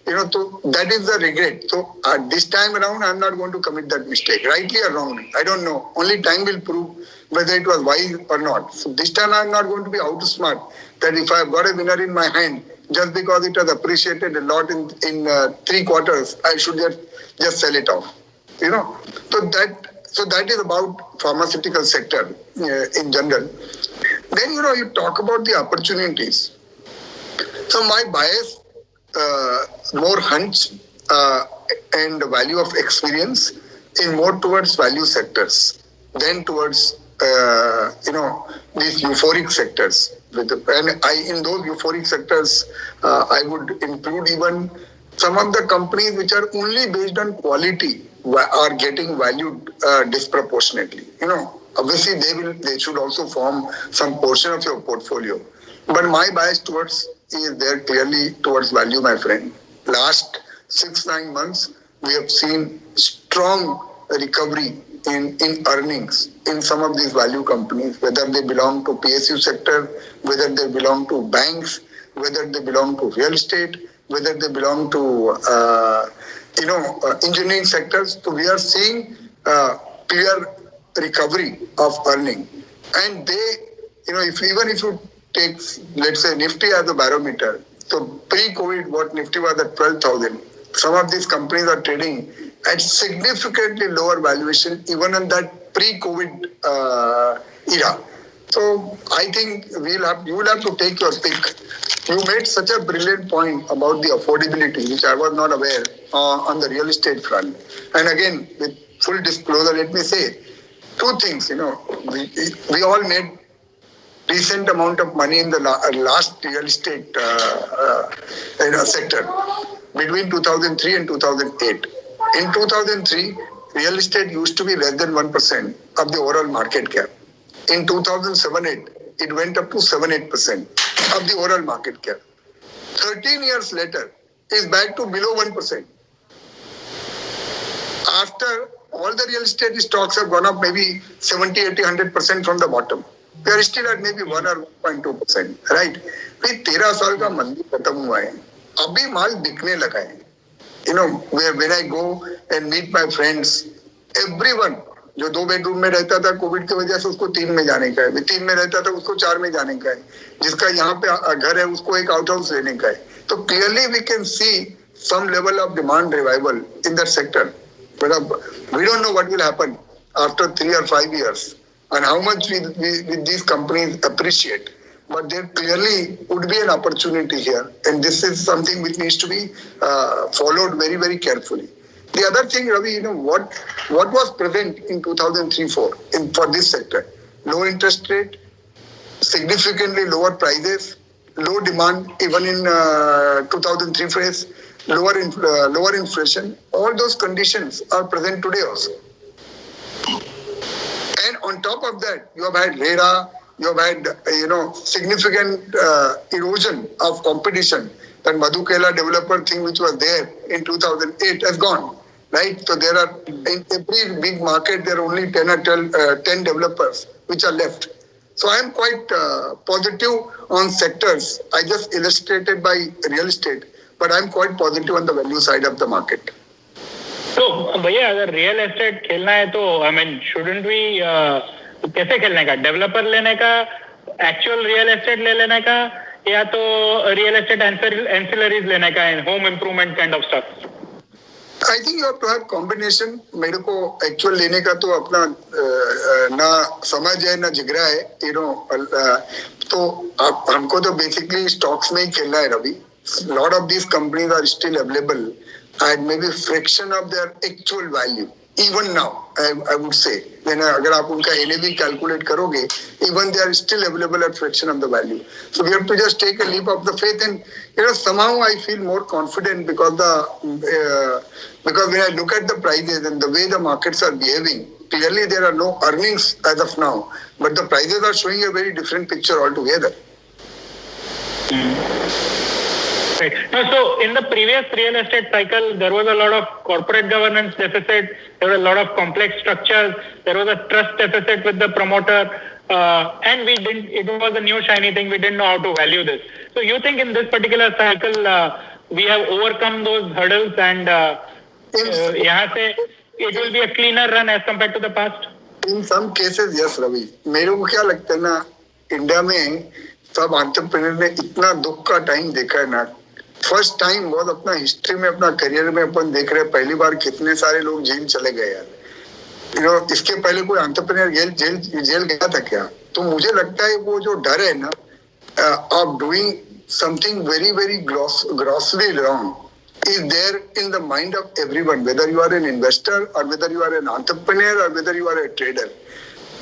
[SPEAKER 2] So that is the regret. So this time around, I'm not going to commit that mistake, rightly or wrongly. I don't know. Only time will prove whether it was wise or not. So this time I'm not going to be outsmart, that if I've got a winner in my hand, just because it has appreciated a lot in 3 quarters, I should just sell it off. So that is about pharmaceutical sector in general. Then, you talk about the opportunities. So my bias, more hunch and value of experience is more towards value sectors than towards these euphoric sectors. In those euphoric sectors, I would include even some of the companies which are only based on quality are getting valued disproportionately. Obviously they should also form some portion of your portfolio. But my bias is there clearly towards value, my friend. Last 6-9 months, we have seen strong recovery in earnings in some of these value companies, whether they belong to PSU sector, whether they belong to banks, whether they belong to real estate, whether they belong to engineering sectors. So we are seeing clear recovery of earning, and they, even if you take, let's say, Nifty as a barometer. So pre-COVID, what Nifty was at 12,000. Some of these companies are trading at significantly lower valuation, even in that pre-COVID era. So I think you will have to take your pick. You made such a brilliant point about the affordability, which I was not aware on the real estate front. And again, with full disclosure, let me say two things. We all made decent amount of money in the last real estate sector between 2003 and 2008. In 2003, real estate used to be less than 1% of the overall market cap. In 2007-8, it went up to 7-8% of the overall market cap. 13 years later, is back to below 1%. After all the real estate stocks have gone up maybe 70, 80, 100% from the bottom. We are still at maybe 1 or 1.2%, right? भाई 13 साल का मंदी खत्म हुआ है, अभी माल बिकने लगा है. When I go and meet my friends, everyone जो 2 बेडरूम में रहता था कोविड की वजह से उसको 3 में जाने का है, 3 में रहता था उसको 4 में जाने का है, जिसका यहाँ पे घर है उसको एक आउट हाउस लेने का है. तो clearly we can see some level of demand revival in that sector. But we don't know what will happen after 3 or 5 years and how much these companies appreciate. But there clearly would be an opportunity here, and this is something which needs to be followed very, very carefully. The other thing, Ravi, what was present in 2003-4 for this sector? Low interest rate, significantly lower prices, low demand even in 2003 phase, lower inflation. All those conditions are present today also. And on top of that, you have had RERA, you have had significant erosion of competition. That Madhukela developer thing which was there in 2008 has gone, right? So there are, in every big market, there are only 10 or 10 developers which are left. So I am quite positive on sectors. I just illustrated by real estate, but I am quite positive on the value side of the market.
[SPEAKER 1] तो भैया अगर real estate खेलना है तो I mean shouldn't we कैसे खेलने का, developer लेने का, एक्चुअल रियल एस्टेट ले लेने का, या तो रियल एस्टेट एंसिलरीज लेने का, home improvement kind of stuff?
[SPEAKER 2] I think you have to have combination. मेरे को एक्चुअल लेने का तो अपना ना समझ है ना जिगरा है, तो हमको तो बेसिकली स्टॉक्स में ही खेलना है Ravi. Lot of these companies are still available at maybe fraction of their actual value. Even now, I would say, अगर आप उनका NAV calculate करोगे, even they are still available at fraction of the value. So we have to just take a leap of the faith, and somehow I feel more confident because when I look at the prices and the way the markets are behaving, clearly there are no earnings as of now, but the prices are showing a very different picture altogether.
[SPEAKER 1] Right. No, so in the previous real estate cycle, there was a lot of corporate governance deficit. There were a lot of complex structures. There was a trust deficit with the promoter, and it was a new shiny thing. We didn't know how to value this. So you think in this particular cycle, we have overcome those hurdles, and यहाँ से it will be a cleaner run as compared to the past?
[SPEAKER 2] In some cases, yes, Ravi. मेरे को क्या लगता है ना, India में सब एंटरप्रेन्योर ने इतना दुख का टाइम देखा है ना. फर्स्ट टाइम बहुत अपना हिस्ट्री में, अपना करियर में अपन देख रहे हैं पहली बार कितने सारे लोग जेल चले गए यार. इसके पहले कोई एंटरप्रेन्योर जेल गया था क्या? तो मुझे लगता है वो जो डर है ना of doing something very very grossly wrong is there in the mind of everyone, whether you are an investor or whether you are an entrepreneur or whether you are a trader.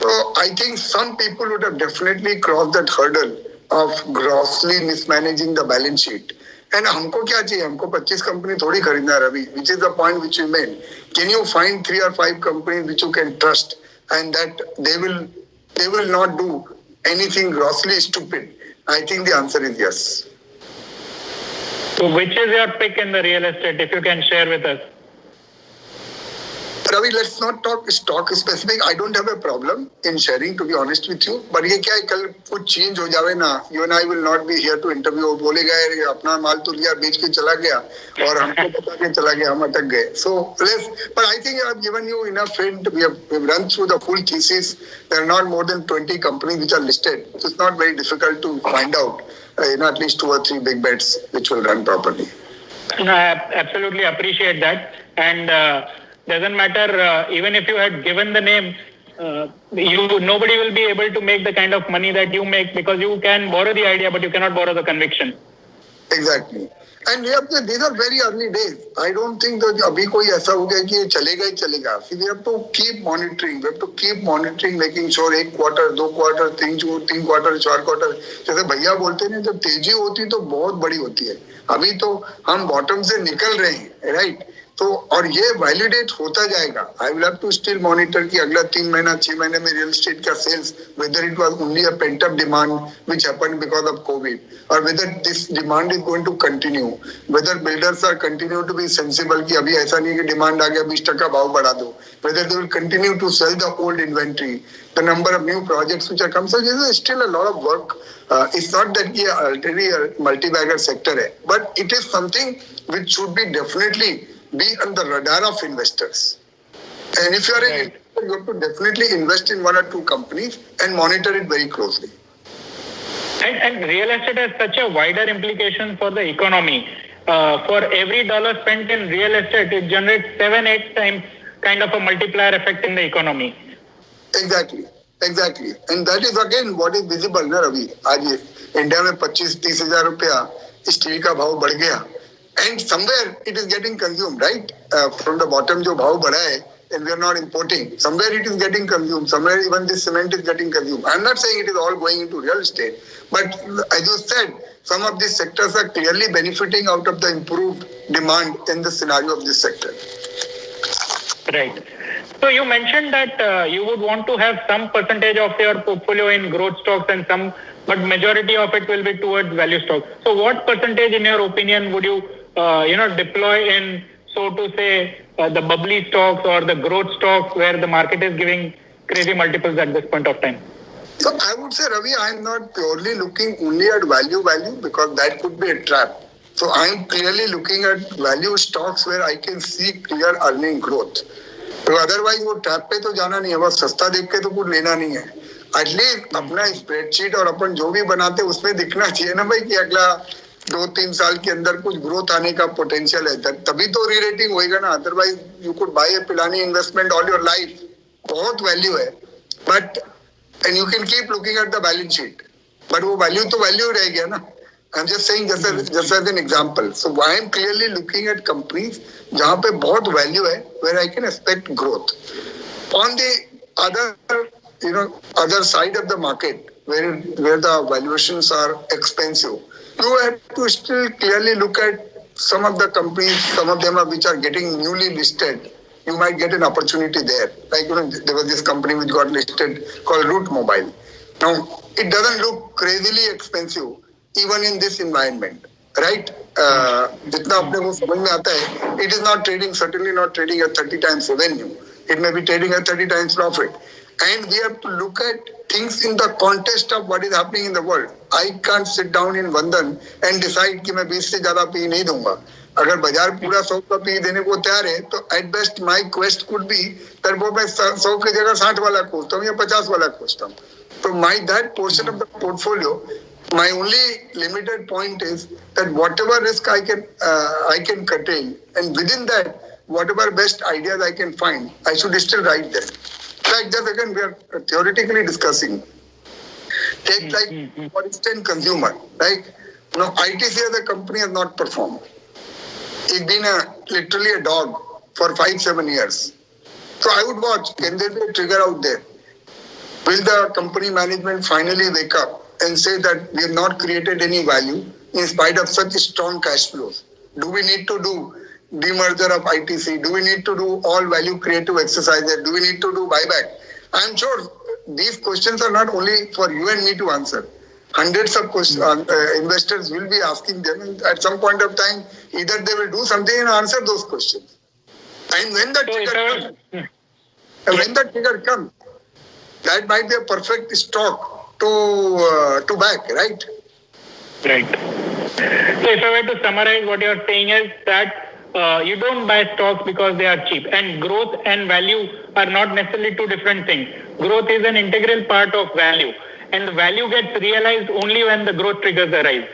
[SPEAKER 2] So I think some people would have definitely crossed that hurdle of grossly mismanaging the balance sheet. And हमको क्या चाहिए? हमको 25 company थोड़ी खरीदना है Ravi. Which is the point which you made. Can you find 3 or 5 companies which you can trust and that they will not do anything grossly stupid? I think the answer is yes. So
[SPEAKER 1] which is your pick in the real estate, if you can share with us?
[SPEAKER 2] Ravi, let's not talk stock specific. I don't have a problem in sharing, to be honest with you. But ये क्या है, कल कुछ change हो जावे ना, you and I will not be here to interview. बोलेगा यार अपना माल तो लिया बेच के चला गया और हमको बता के चला गया, हम अटक गए. So but I think I've given you enough hint. We've run through the full thesis. There are not more than 20 companies which are listed. So it's not very difficult to find out, at least 2 or 3 big bets which will run properly.
[SPEAKER 1] No, I absolutely appreciate that. And doesn't matter, even if you had given the name, nobody will be able to make the kind of money that you make, because you can borrow the idea, but you cannot borrow the conviction.
[SPEAKER 2] Exactly. And these are very early days. I don't think that अभी कोई ऐसा हो गया कि ये चलेगा ही चलेगा. See, we have to keep monitoring. We have to keep monitoring, making sure 1 quarter, 2 quarter, 3 quarter, 4 quarter. जैसे भैया बोलते हैं, जब तेजी होती तो बहुत बड़ी होती है. अभी तो हम बॉटम से निकल रहे हैं, राइट? तो और ये वैलिडेट होता जाएगा. I will have to still monitor कि अगला 3 महीना 6 महीने में रियल एस्टेट का sales, whether it was only a pent up demand which happened because of COVID, और whether this demand is going to continue, whether builders are continue to be sensible कि अभी ऐसा नहीं कि डिमांड आ गया 20% भाव बढ़ा दो, whether they will continue to sell the old inventory, the number of new projects which are come. So this is still a lot of work. It's not that ये already a multi-bagger sector है, but it is something which should be definitely be on the radar of investors. And if you are an investor, you have to definitely invest in 1 or 2 companies and monitor it very closely.
[SPEAKER 1] And real estate has such a wider implication for the economy. For every dollar spent in real estate, it generates 7-8 times kind of a multiplier effect in the economy.
[SPEAKER 2] Exactly. And that is again what is visible ना रवि. आज India में 25-30 हजार रुपया steel का भाव बढ़ गया. And somewhere it is getting consumed, right? From the bottom जो भाव बढ़ा है, and we are not importing. Somewhere it is getting consumed. Somewhere even this cement is getting consumed. I'm not saying it is all going into real estate, but as you said, some of these sectors are clearly benefiting out of the improved demand in the scenario of this sector.
[SPEAKER 1] Right. So you mentioned that you would want to have some percentage of your portfolio in growth stocks and some, but majority of it will be towards value stocks. So what percentage, in your opinion, would you deploy in, so to say, the bubbly stocks or the growth stocks where the market is giving crazy multiples at this point of time?
[SPEAKER 2] So I would say, Ravi, I am not purely looking only at value because that could be a trap. So I am clearly looking at value stocks where I can see clear earning growth. तो otherwise वो trap पे तो जाना नहीं है, बस सस्ता देख के तो कुछ लेना नहीं है. एटलीस्ट अपना स्प्रेडशीट और अपन जो भी बनाते उसमें दिखना चाहिए ना भाई कि अगला 2-3 साल के अंदर कुछ ग्रोथ आने का पोटेंशियल है, तभी तो री रेटिंग होएगा ना. Otherwise you could bye A Pilani investment all your life, बहुत वैल्यू है, but and you can keep looking at the balance sheet, but वो वैल्यू तो वैल्यू रह गया ना. I'm just saying just as an example. So I am clearly looking at companies जहाँ पे बहुत value है, where I can expect growth. On the other side of the market, where the valuations are expensive, you have to still clearly look at some of the companies. Some of them which are getting newly listed. You might get an opportunity there. Like there was this company which got listed called Root Mobile. Now it doesn't look crazily expensive even in this environment, right? जितना अपने को समझ में आता है, it is not trading, certainly not trading at 30 times revenue. It may be trading at 30 times profit. And we have to look at things in the context of what is happening in the world. I can't sit down in Bandhan and decide कि मैं 20 से ज़्यादा P नहीं दूंगा. अगर बाजार पूरा 100 का पी देने को तैयार है, तो at best my quest could be that वो मैं 100 की जगह 60 वाला खोजता हूँ या 50 वाला खोजता हूँ. So that portion of the portfolio, my only limited point is that whatever risk I can curtail, and within that, whatever best ideas I can find, I should still write them. Like just again, we are theoretically discussing. Take like, for instance, consumer. Like, ITC as a company has not performed. It's been literally a dog for 5-7 years. So I would watch. Can there be a trigger out there? Will the company management finally wake up and say that we have not created any value in spite of such strong cash flows? Do we need to do demerger of ITC? Do we need to do all value creative exercises? Do we need to do buyback? I am sure these questions are not only for you and me to answer. Hundreds of investors will be asking them, and at some point of time, either they will do something and answer those questions. And when the
[SPEAKER 1] So if
[SPEAKER 2] trigger
[SPEAKER 1] I
[SPEAKER 2] comes,
[SPEAKER 1] were,
[SPEAKER 2] and when the trigger comes, that might be a perfect stock to back, right?
[SPEAKER 1] right. So if I were to summarize, what you're saying is that you don't buy stocks because they are cheap, and growth and value are not necessarily two different things. Growth is an integral part of value, and the value gets realized only when the growth triggers arise.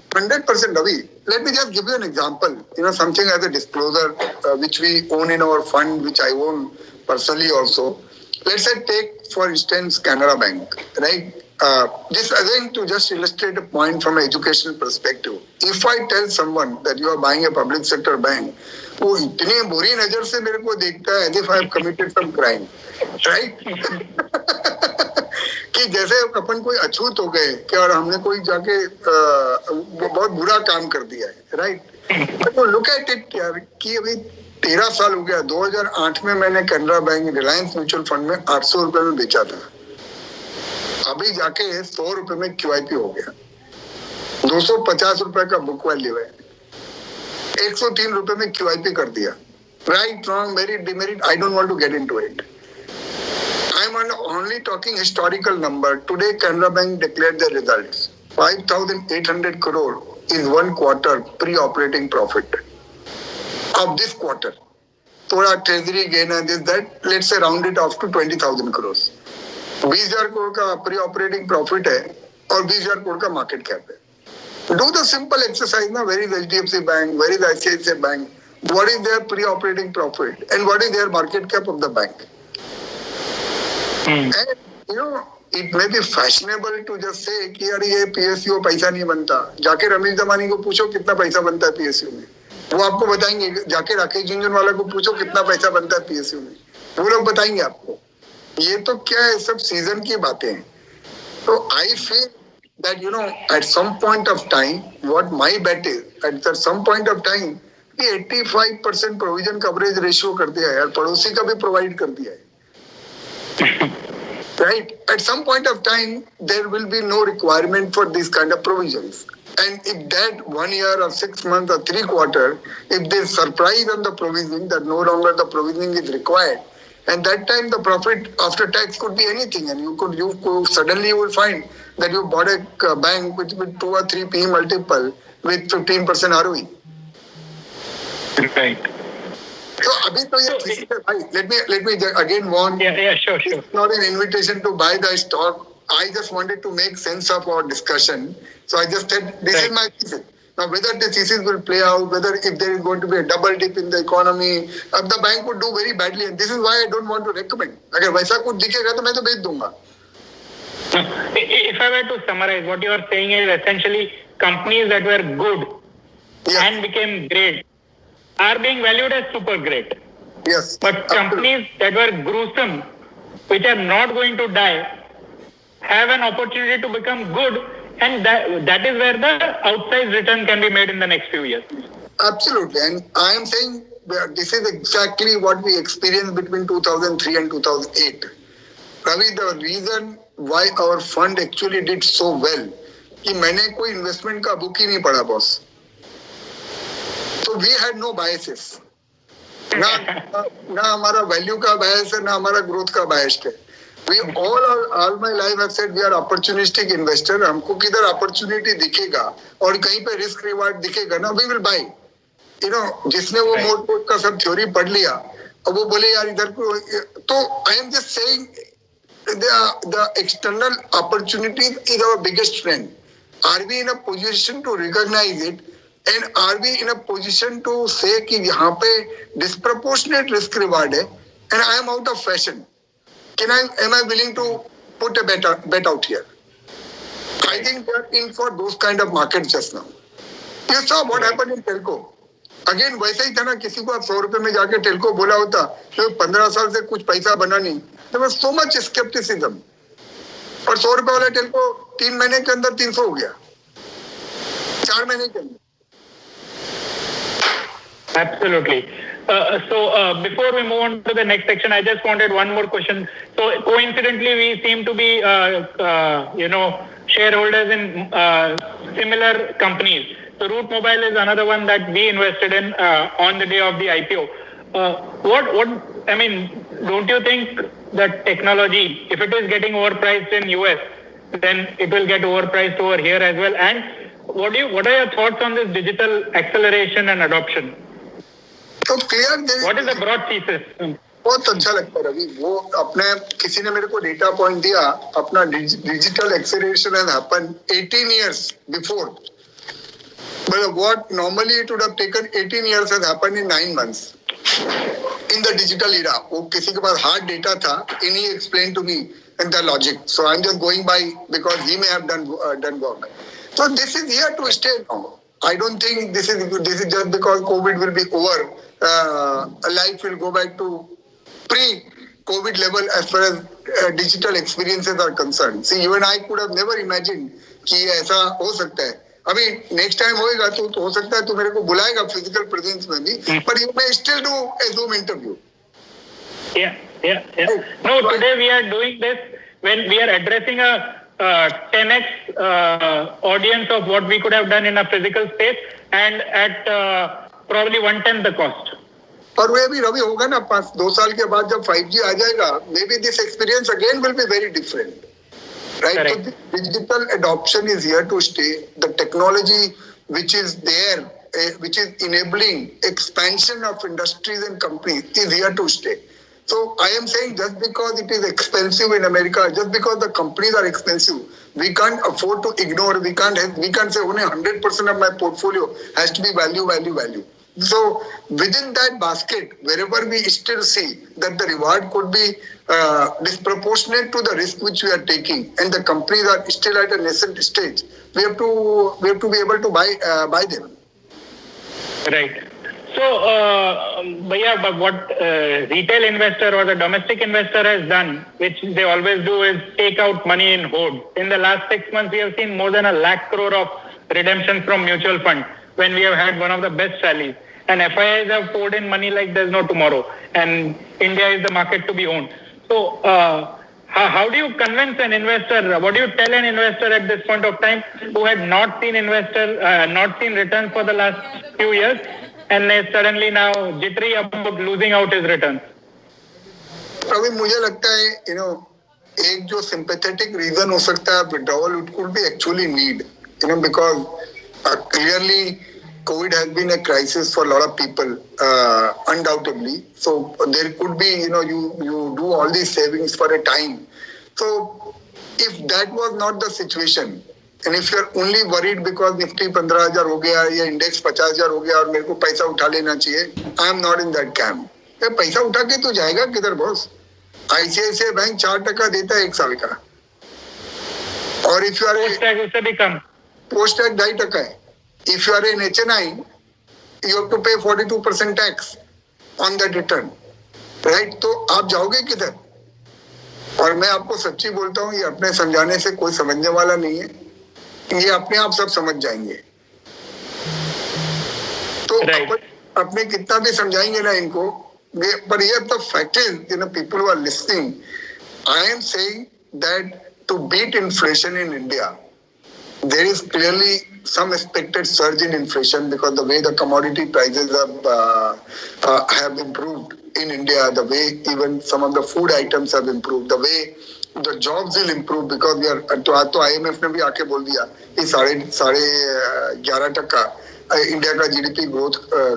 [SPEAKER 2] 100%, Ravi. Let me just give you an example. Something as a disclosure, which we own in our fund, which I own personally also. Let's say take, for instance, Canara Bank, right? This again to just illustrate a point from an educational perspective. If I tell someone that you are buying a public sector bank, वो इतनी बुरी नजर से मेरे को देखता है as if I have committed some crime, right? कि जैसे अपन कोई अछूत हो गए कि और हमने कोई जाके बहुत बुरा काम कर दिया है, राइट? तो लुक एट इट यार कि अभी 13 साल हो गया, 2008 में मैंने Canara bank Reliance mutual fund में 800 रुपए में बेचा था, अभी जाके 100 रुपए में QIP हो गया, 250 रुपए का बुक वैल्यू है, 103 रुपए में QIP कर दिया, right, wrong, merit, demerit, I don't want to get into it. I'm only talking historical number. Today, Canara Bank declared their results. 5,800 crore is one quarter pre-operating profit of this quarter. थोड़ा treasury gain and this that. Let's say round it off to 20,000 crores. 20,000 crore का pre-operating profit है और 20,000 crore का market cap है. Do the simple exercise now. Where is HDFC Bank? Where is ICICI Bank? What is their pre-operating profit and what is their market cap of the bank? And it may be fashionable to just say कि यार ये PSU पैसा नहीं बनता. जाके रमेश दमानी को पूछो कितना पैसा बनता है PSU में, वो आपको बताएंगे. जाके राकेश झुनझुनवाला को पूछो कितना पैसा बनता है PSU में, वो लोग बताएंगे आपको. ये तो क्या है, सब सीजन की बातें हैं. तो I feel that at some point of time, what my bet is, at some point of time, 85% provision coverage ratio कर दिया है यार, पड़ोसी का भी प्रोवाइड कर दिया है. Right? At some point of time, there will be no requirement for these kind of provisions. And if that 1 year or 6 months or 3 quarters, if they surprise on the provisioning that no longer the provisioning is required, and that time the profit after tax could be anything, and you could suddenly you will find that you bought a bank with 2 or 3 PE multiple with 15% ROE.
[SPEAKER 1] Right.
[SPEAKER 2] So अभी तो ये let me again warn.
[SPEAKER 1] Yeah, sure.
[SPEAKER 2] It's not an invitation to buy the stock. I just wanted to make sense of our discussion. So I just said this is my thesis. Now whether the thesis will play out, whether if there is going to be a double dip in the economy, the bank would do very badly, and this is why I don't want to recommend. अगर वैसा कुछ दिखेगा तो मैं तो बेच दूंगा.
[SPEAKER 1] If I were to summarize, what you are saying is essentially companies that were good and became great are being valued as super great.
[SPEAKER 2] Yes.
[SPEAKER 1] But companies that were gruesome, which are not going to die, have an opportunity to become good, and that is where the outsized return can be made in the next few years.
[SPEAKER 2] Absolutely. And I am saying this is exactly what we experienced between 2003 and 2008. Ravi, the reason why our fund actually did so well, कि मैंने कोई investment का book ही नहीं पढ़ा boss. So we had no biases. ना हमारा value का bias है, ना हमारा growth का bias है. We all my life have said we are opportunistic investor. हमको किधर opportunity दिखेगा और कहीं पे risk reward दिखेगा ना, we will buy. जिसने वो मोड का सब थ्योरी पढ़ लिया, अब वो बोले यार इधर को, तो I am just saying the external opportunity is our biggest friend. Are we in a position to recognize it? And are we in a position to say कि यहाँ पे disproportionate risk reward है and I am out of fashion? Am I willing to put a bet out here? I think we are in for those kind of markets just now. You saw what happened in telco. Again वैसा ही था ना, किसी को आप 100 रुपए में जाके telco बोला होता तो 15 साल से कुछ पैसा बना नहीं. There was so much skepticism. और 100 रुपए वाला telco 3 महीने के अंदर 300 हो गया, 4 महीने के अंदर.
[SPEAKER 1] Absolutely. So before we move on to the next section, I just wanted one more question. So coincidentally, we seem to be, shareholders in similar companies. So Route Mobile is another one that we invested in on the day of the IPO. what I mean, don't you think that technology, if it is getting overpriced in US, then it will get overpriced over here as well? And what are your thoughts on this digital acceleration and adoption?
[SPEAKER 2] तो clear,
[SPEAKER 1] What is the broad thesis?
[SPEAKER 2] बहुत अच्छा लगता है रवि। वो अपने किसी ने मेरे को डेटा पॉइंट दिया, अपना digital acceleration has happened 18 years before, but what normally it would have taken 18 years has happened in 9 months in the digital era. वो किसी के पास हार्ड डेटा था, and he explained to me and the logic, so I'm just going by because he may have done work. So this is here to stay now. I don't think this is just because COVID will be over, life will go back to pre-COVID level as far as digital experiences are concerned. See, you and I could have never imagined कि ऐसा हो सकता है। अभी next time होएगा तो हो सकता है तो मेरे को बुलाएगा फिजिकल प्रेजेंस में भी, but you may still do a Zoom interview.
[SPEAKER 1] Yeah. No, today we are doing this when we are addressing a 10x audience of what we could have done in a physical space, and at probably 1/10 the cost.
[SPEAKER 2] और वो भी रवि होगा ना 2 साल के बाद जब 5G आ जाएगा, maybe this experience again will be very different, right?
[SPEAKER 1] Correct.
[SPEAKER 2] So digital adoption is here to stay. The technology which is there, which is enabling expansion of industries and companies is here to stay. So I am saying just because it is expensive in America, just because the companies are expensive, we can't afford to ignore. We can't say only 100% of my portfolio has to be value. So within that basket, wherever we still see that the reward could be disproportionate to the risk which we are taking, and the companies are still at a nascent stage, we have to be able to buy them.
[SPEAKER 1] Right. So, Bhaiya, but what retail investor or the domestic investor has done, which they always do, is take out money in hoard. In the last 6 months, we have seen more than 1 lakh crore of redemption from mutual fund when we have had one of the best rallies. And FIIs have poured in money like there's no tomorrow. And India is the market to be owned. So, how do you convince an investor? What do you tell an investor at this point of time who had not seen returns for the last few years, and is suddenly now jittery about losing out his returns?
[SPEAKER 2] अभी मुझे लगता है, एक जो sympathetic reason हो सकता है withdrawal, it could be actually need, because clearly COVID has been a crisis for a lot of people, undoubtedly. So there could be, you do all these savings for a time. So if that was not the situation, and if you're only worried because Nifty 15,000 हो गया या index 50,000 हो गया और मेरे को पैसा उठा लेना चाहिए, I am not in that camp. पैसा उठा के तो जाएगा किधर बॉस? ICICI बैंक 4% देता है 1 साल का, और if you are
[SPEAKER 1] Post tax उससे भी कम,
[SPEAKER 2] post tax 2.5% है. If you are in HNI, you have to pay 42% tax on that return, right? तो आप जाओगे किधर? और मैं आपको सच्ची बोलता हूँ, ये अपने समझाने से कोई समझने वाला नहीं है, ये अपने आप सब समझ जाएंगे। तो अपने कितना भी समझाएंगे ना इनको, but here the fact is, people who are listening, I am saying that to beat inflation in India, there is clearly some expected surge in inflation because the way the commodity prices have improved in India, the way even some of the food items have improved, the way the jobs will improve because we are, तो IMF ने भी आके बोल दिया कि 11.5% India का GDP growth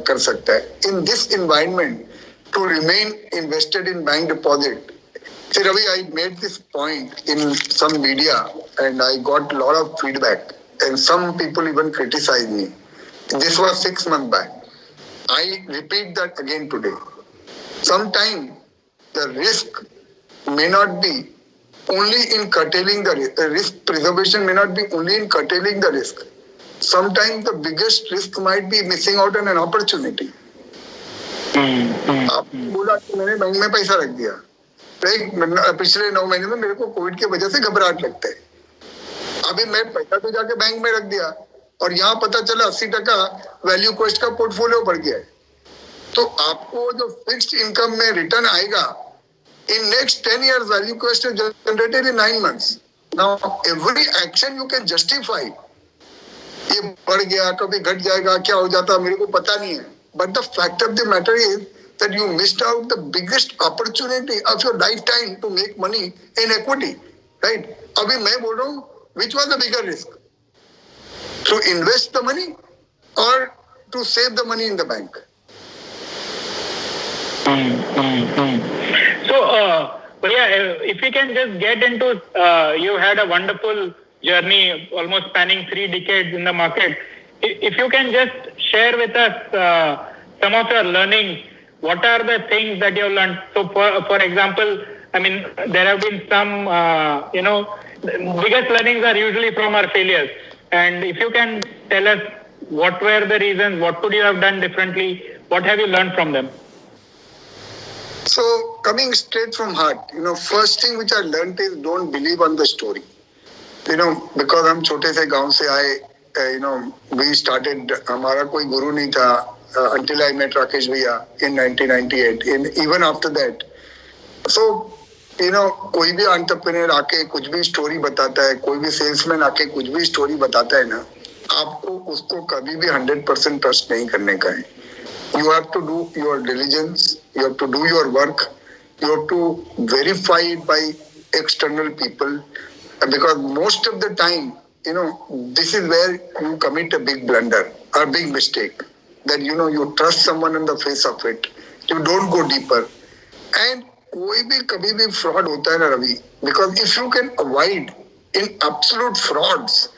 [SPEAKER 2] कर सकता है. In this environment, to remain invested in bank deposit. See, Ravi, I made this point in some media and I got a lot of feedback and some people even criticized me. This was 6 months back. I repeat that again today. Sometimes the risk may not be only in curtailing the risk preservation may not be only in curtailing the risk. Sometimes the biggest risk might be missing out on an opportunity. आप बोला कि मैंने bank में पैसा रख दिया, पिछले 9 महीने में मेरे को कोविड की वजह से घबराहट लगता है. अभी मैं पैसा तो जाके बैंक में रख दिया और यहाँ पता चला 80% वैल्यू कॉस्ट का पोर्टफोलियो बढ़ गया है. तो आपको जो फिक्स्ड इनकम में रिटर्न आएगा in next 10 years value cost is generated in 9 months. Now every action you can justify. ये बढ़ गया, कभी घट जाएगा, क्या हो जाता मेरे को पता नहीं है. But the fact of the matter is that you missed out the biggest opportunity of your lifetime to make money in equity, right? अभी मैं बोल रहा हूँ, which was the bigger risk? To invest the money or to save the money in the bank?
[SPEAKER 1] So, if we can just get into, you had a wonderful journey, almost spanning 3 decades in the market. If you can just share with us some of your learnings, what are the things that you have learned? So, for example, I mean, there have been some, biggest learnings are usually from our failures. And if you can tell us what were the reasons, what could you have done differently, what have you learned from them?
[SPEAKER 2] So coming straight from heart, first thing which I learned is don't believe on the story. Because हम छोटे से गांव से आए, we started, हमारा कोई गुरु नहीं था until I met Rakesh Bhaiya in 1998. Even after that. So, कोई भी entrepreneur आके कुछ भी story बताता है, कोई भी salesman आके कुछ भी story बताता है ना, आपको उसको कभी भी 100% trust नहीं करने का है. You have to do your diligence, you have to do your work, you have to verify it by external people, because most of the time, this is where you commit a big blunder or big mistake, that you trust someone on the face of it, you don't go deeper, and कोई भी कभी भी fraud होता है ना Ravi, because if you can avoid in absolute frauds,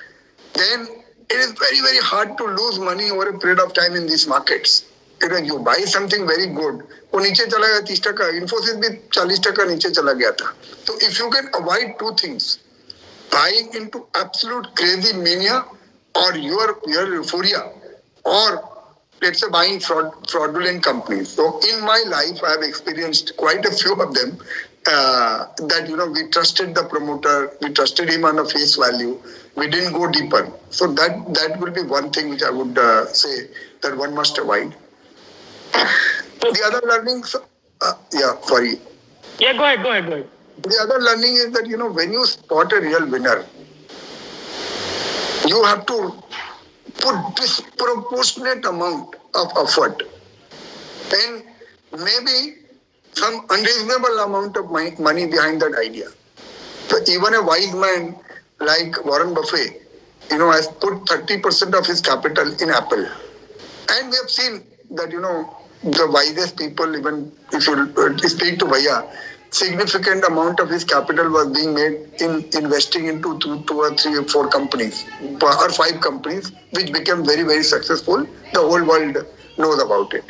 [SPEAKER 2] then it is very very hard to lose money over a period of time in these markets. You buy something very good, वो नीचे चला गया 30%, Infosys भी 40% नीचे चला गया था. So if you can avoid two things, buying into absolute crazy mania or your euphoria, or let's say buying fraudulent companies. So in my life, I have experienced quite a few of them, that we trusted the promoter, we trusted him on a face value, we didn't go deeper. So that will be one thing which I would say that one must avoid. The other learnings, sorry.
[SPEAKER 1] Yeah, go ahead.
[SPEAKER 2] The other learning is that, when you spot a real winner, you have to put disproportionate amount of effort and maybe some unreasonable amount of money behind that idea. So even a wise man like Warren Buffett, has put 30% of his capital in Apple. And we have seen that, the wisest people, even if you speak to Bhaiya, significant amount of his capital was being made in investing into two or three or four companies or 5 companies, which became very, very successful. The whole world knows about it.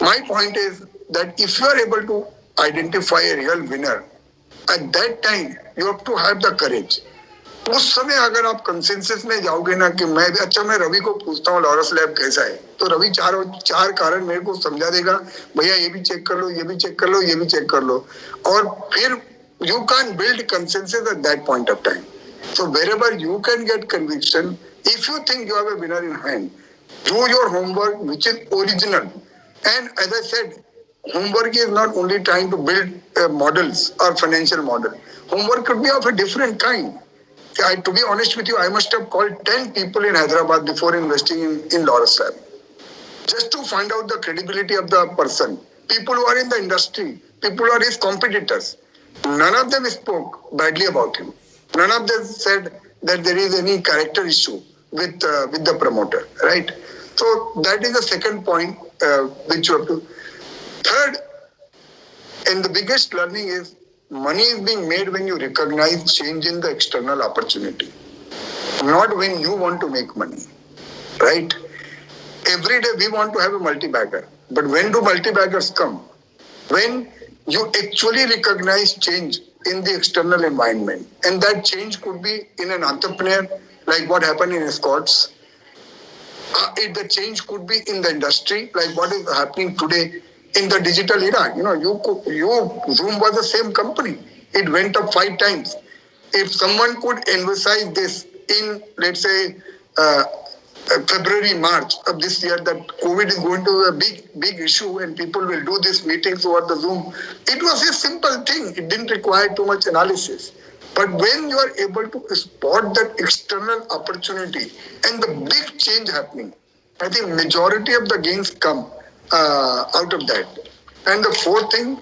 [SPEAKER 2] My point is that if you are able to identify a real winner, at that time, you have to have the courage. उस समय अगर आप consensus में जाओगे ना कि मैं रवि को पूछता हूँ लॉरस लैब कैसा है, तो रवि चार कारण मेरे को समझा देगा, भैया ये भी चेक कर लो, ये भी चेक कर लो, ये भी चेक कर लो, और फिर you can't build consensus at that point of time. So wherever you can get conviction, if you think you have a winner in hand, do your homework which is original. And as I said, homework is not only trying to build models or financial model. Homework could be of a different kind. To be honest with you, I must have called 10 people in Hyderabad before investing in Laurus Lab, just to find out the credibility of the person. People who are in the industry, people who are his competitors. None of them spoke badly about him. None of them said that there is any character issue with the promoter, right? So that is the second point which you have to. Third, and the biggest learning is, money is being made when you recognize change in the external opportunity, not when you want to make money, right? Every day we want to have a multi-bagger, but when do multi-baggers come? When you actually recognize change in the external environment, and that change could be in an entrepreneur, like what happened in Escorts. The change could be in the industry, like what is happening today in the digital era. Zoom was the same company. It went up 5 times. If someone could emphasize this in, let's say, February, March of this year, that COVID is going to be a big issue and people will do these meetings over the Zoom, it was a simple thing. It didn't require too much analysis. But when you are able to spot that external opportunity and the big change happening, I think majority of the gains come out of that. And the fourth thing,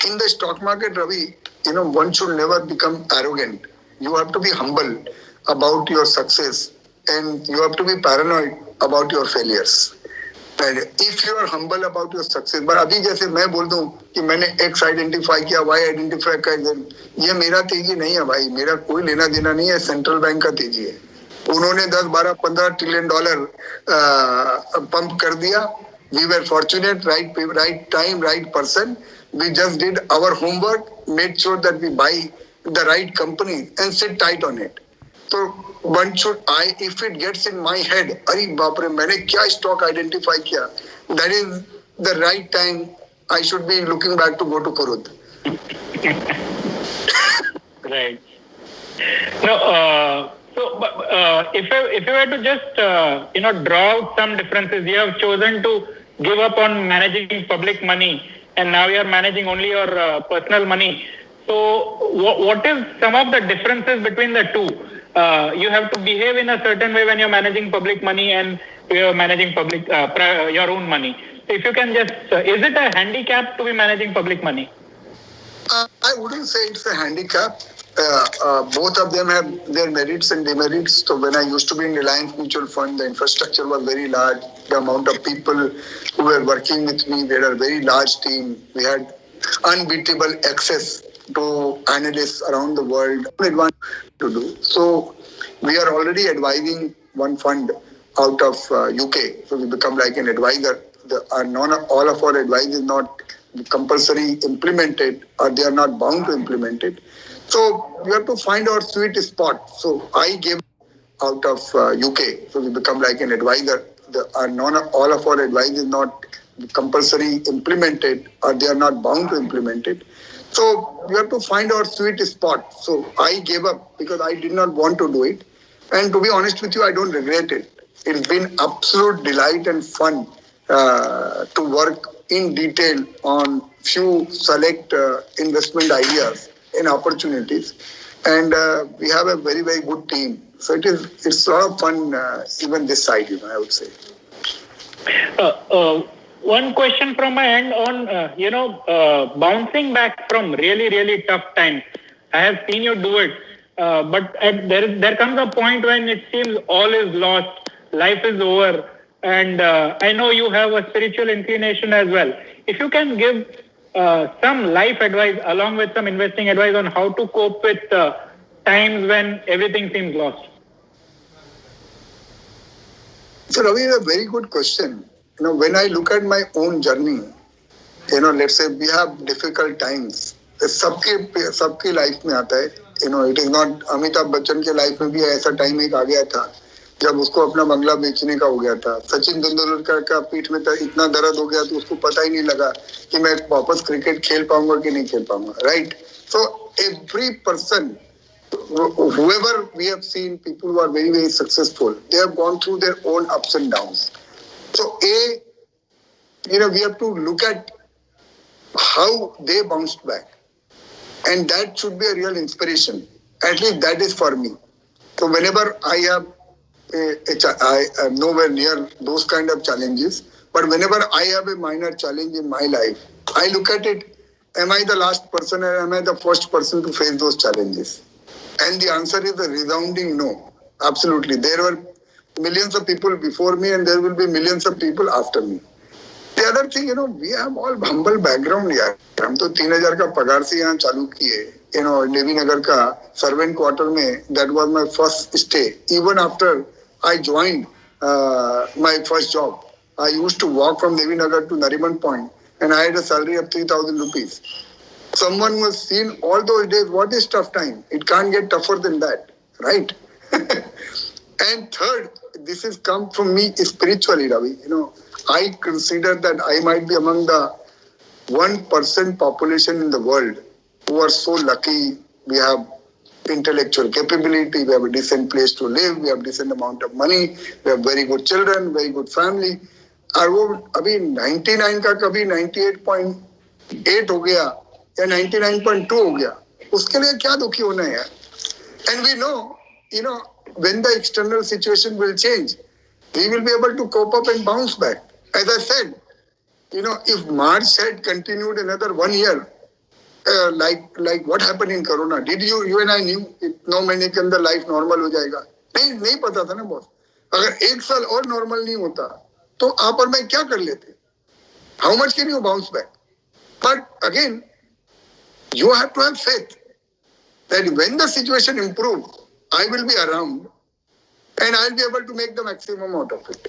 [SPEAKER 2] in the stock market, Ravi, one should never become arrogant. You have to be humble about your success and you have to be paranoid about your failures. And if you are humble about your success, but अभी जैसे मैं बोल दूं कि मैंने X identify किया, Y identify कर, ये मेरा तेजी नहीं है भाई, मेरा कोई लेना देना नहीं है, सेंट्रल बैंक का तेजी है. उन्होंने 10, 12, 15 ट्रिलियन डॉलर पंप कर दिया. We were fortunate, right time, right person. We just did our homework, made sure that we buy the right company and sit tight on it. So one should, if it gets in my head, अरे बाप रे मैंने क्या stock identify किया, that is the right time I should be looking back to go to Kurud.
[SPEAKER 1] Right. No, if you were to just draw out some differences, you have chosen to give up on managing public money, and now you are managing only your personal money. So, what is some of the differences between the two? You have to behave in a certain way when you're managing public money and you're managing public your own money. So if you can just, is it a handicap to be managing public money?
[SPEAKER 2] I wouldn't say it's a handicap. Both of them have their merits and demerits. So when I used to be in Reliance Mutual Fund, the infrastructure was very large. The amount of people who were working with me, they had a very large team. We had unbeatable access to analysts around the world. Advantage to do. So we are already advising one fund out of UK. So we become like an advisor. All of our advice is not compulsory implemented, or they are not bound to implement it. So we have to find our sweet spot. So I gave out of UK. So we become like an advisor. All of our advice is not compulsory implemented, or they are not bound to implement it. So we have to find our sweet spot. So I gave up because I did not want to do it. And to be honest with you, I don't regret it. It's been absolute delight and fun to work in detail on few select investment ideas and opportunities. And we have a very, very good team. So it's a lot of fun even this side, I would say.
[SPEAKER 1] One question from my end on, bouncing back from really, really tough times. I have seen you do it, but there comes a point when it seems all is lost, life is over, and I know you have a spiritual inclination as well. If you can give some life advice along with some investing advice on how to cope with times when everything seems lost.
[SPEAKER 2] So Ravi, a very good question. When I look at my own journey, let's say we have difficult times. सबके life में आता है. It is not Amitabh Bachchan के life में भी ऐसा time एक आ गया था जब उसको अपना बंगला बेचने का हो गया था. सचिन तेंदुलकर का पीठ में इतना दर्द हो गया तो उसको पता ही नहीं लगा कि मैं वापस क्रिकेट खेल पाऊंगा कि नहीं खेल पाऊंगा. Right. So every person, whoever we have seen, people who are very, very successful, they have gone through their own ups and downs. So we have to look at how they bounced back. And that should be a real inspiration. At least that is for me. So whenever I have I am nowhere near those kind of challenges, but whenever I have a minor challenge in my life, I look at it, am I the last person or am I the first person to face those challenges? And the answer is a resounding no. Absolutely. There were millions of people before me and there will be millions of people after me. The other thing, we have all humble background यार. हम तो 3,000 का पगार से यहाँ चालू किए. देवी नगर का सर्वेंट क्वार्टर में, that was my first stay. Even after I joined my first job, I used to walk from Devi Nagar to Nariman Point and I had a salary of 3,000 rupees. Someone who has seen all those days, what is tough time? It can't get tougher than that, right? And third, this has come from me spiritually, Ravi. I consider that I might be among the 1% population in the world who are so lucky. We have intellectual capability, we have a decent place to live, we have decent amount of money, we have very good children, very good family. और वो अभी 99 का कभी 98.8 हो गया या 99.2 हो गया, उसके लिए क्या दुखी होना है यार? And we know, when the external situation will change, we will be able to cope up and bounce back. As I said, if March had continued another 1 year, like what happened in Corona, did you and I knew 9 महीने के अंदर life normal हो जाएगा? नहीं पता था ना boss. अगर 1 साल और नॉर्मल नहीं होता तो आप और मैं क्या कर लेते? How much can you bounce back? But again, you have to have faith that when the situation improves, I will be around and I'll be able to make the maximum out of it.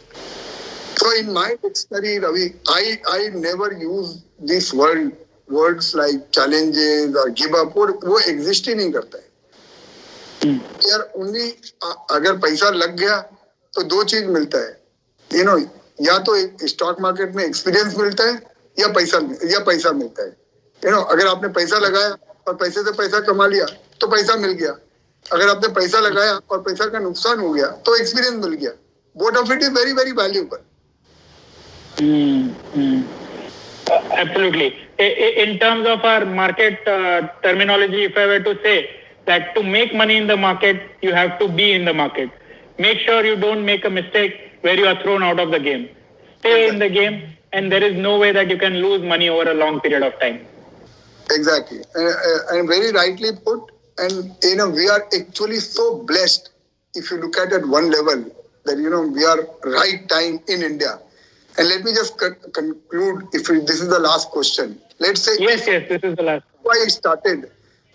[SPEAKER 2] So in my dictionary, Ravi, I never use these words like challenges or give up. वो exist ही नहीं करता है. यार only अगर पैसा लग गया तो 2 चीज मिलता है. या तो स्टॉक मार्केट में एक्सपीरियंस मिलता है या पैसा मिलता है. अगर आपने पैसा लगाया और पैसे से पैसा कमा लिया तो पैसा मिल गया. अगर आपने पैसा लगाया और पैसा का नुकसान हो गया तो एक्सपीरियंस मिल गया. Both of it is very very valuable.
[SPEAKER 1] Absolutely. In terms of our market terminology, if I were to say that to make money in the market, you have to be in the market. Make sure you don't make a mistake where you are thrown out of the game. Stay in the game, and there is no way that you can lose money over a long period of time.
[SPEAKER 2] Exactly. And very rightly put. And, we are actually so blessed if you look at one level that, we are right time in India. And let me just conclude, if this is the last question. Let's say...
[SPEAKER 1] Yes, this is the last.
[SPEAKER 2] I started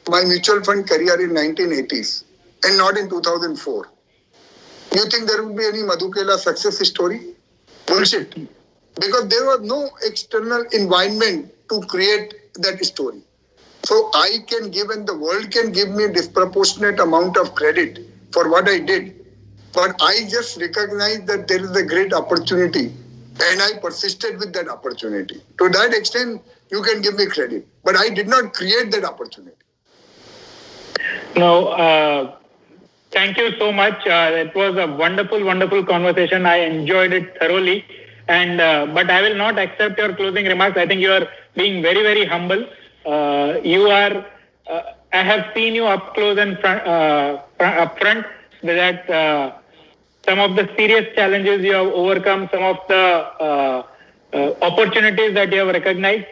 [SPEAKER 2] my mutual fund career in 1980s and not in 2004. You think there would be any Madhukela success story? Bullshit. Because there was no external environment to create that story. So I can give and the world can give me disproportionate amount of credit for what I did. But I just recognize that there is a great opportunity and I persisted with that opportunity. To that extent, you can give me credit. But I did not create that opportunity.
[SPEAKER 1] No, thank you so much. It was a wonderful, wonderful conversation. I enjoyed it thoroughly. And but I will not accept your closing remarks. I think you are being very, very humble. I have seen you up close and up front that some of the serious challenges you have overcome, some of the opportunities that you have recognized.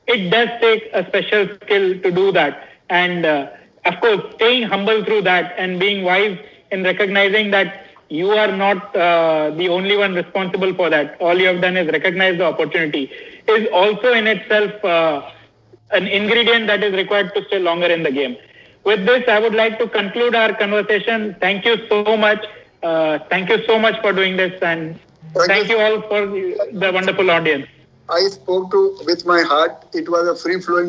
[SPEAKER 1] It does take a special skill to do that. And of course, staying humble through that and being wise in recognizing that you are not the only one responsible for that. All you have done is recognize the opportunity is also in itself an ingredient that is required to stay longer in the game. With this, I would like to conclude our conversation. Thank you so much. Thank you so much for doing this, and thank you all for the wonderful audience.
[SPEAKER 2] I spoke with my heart. It was a free-flowing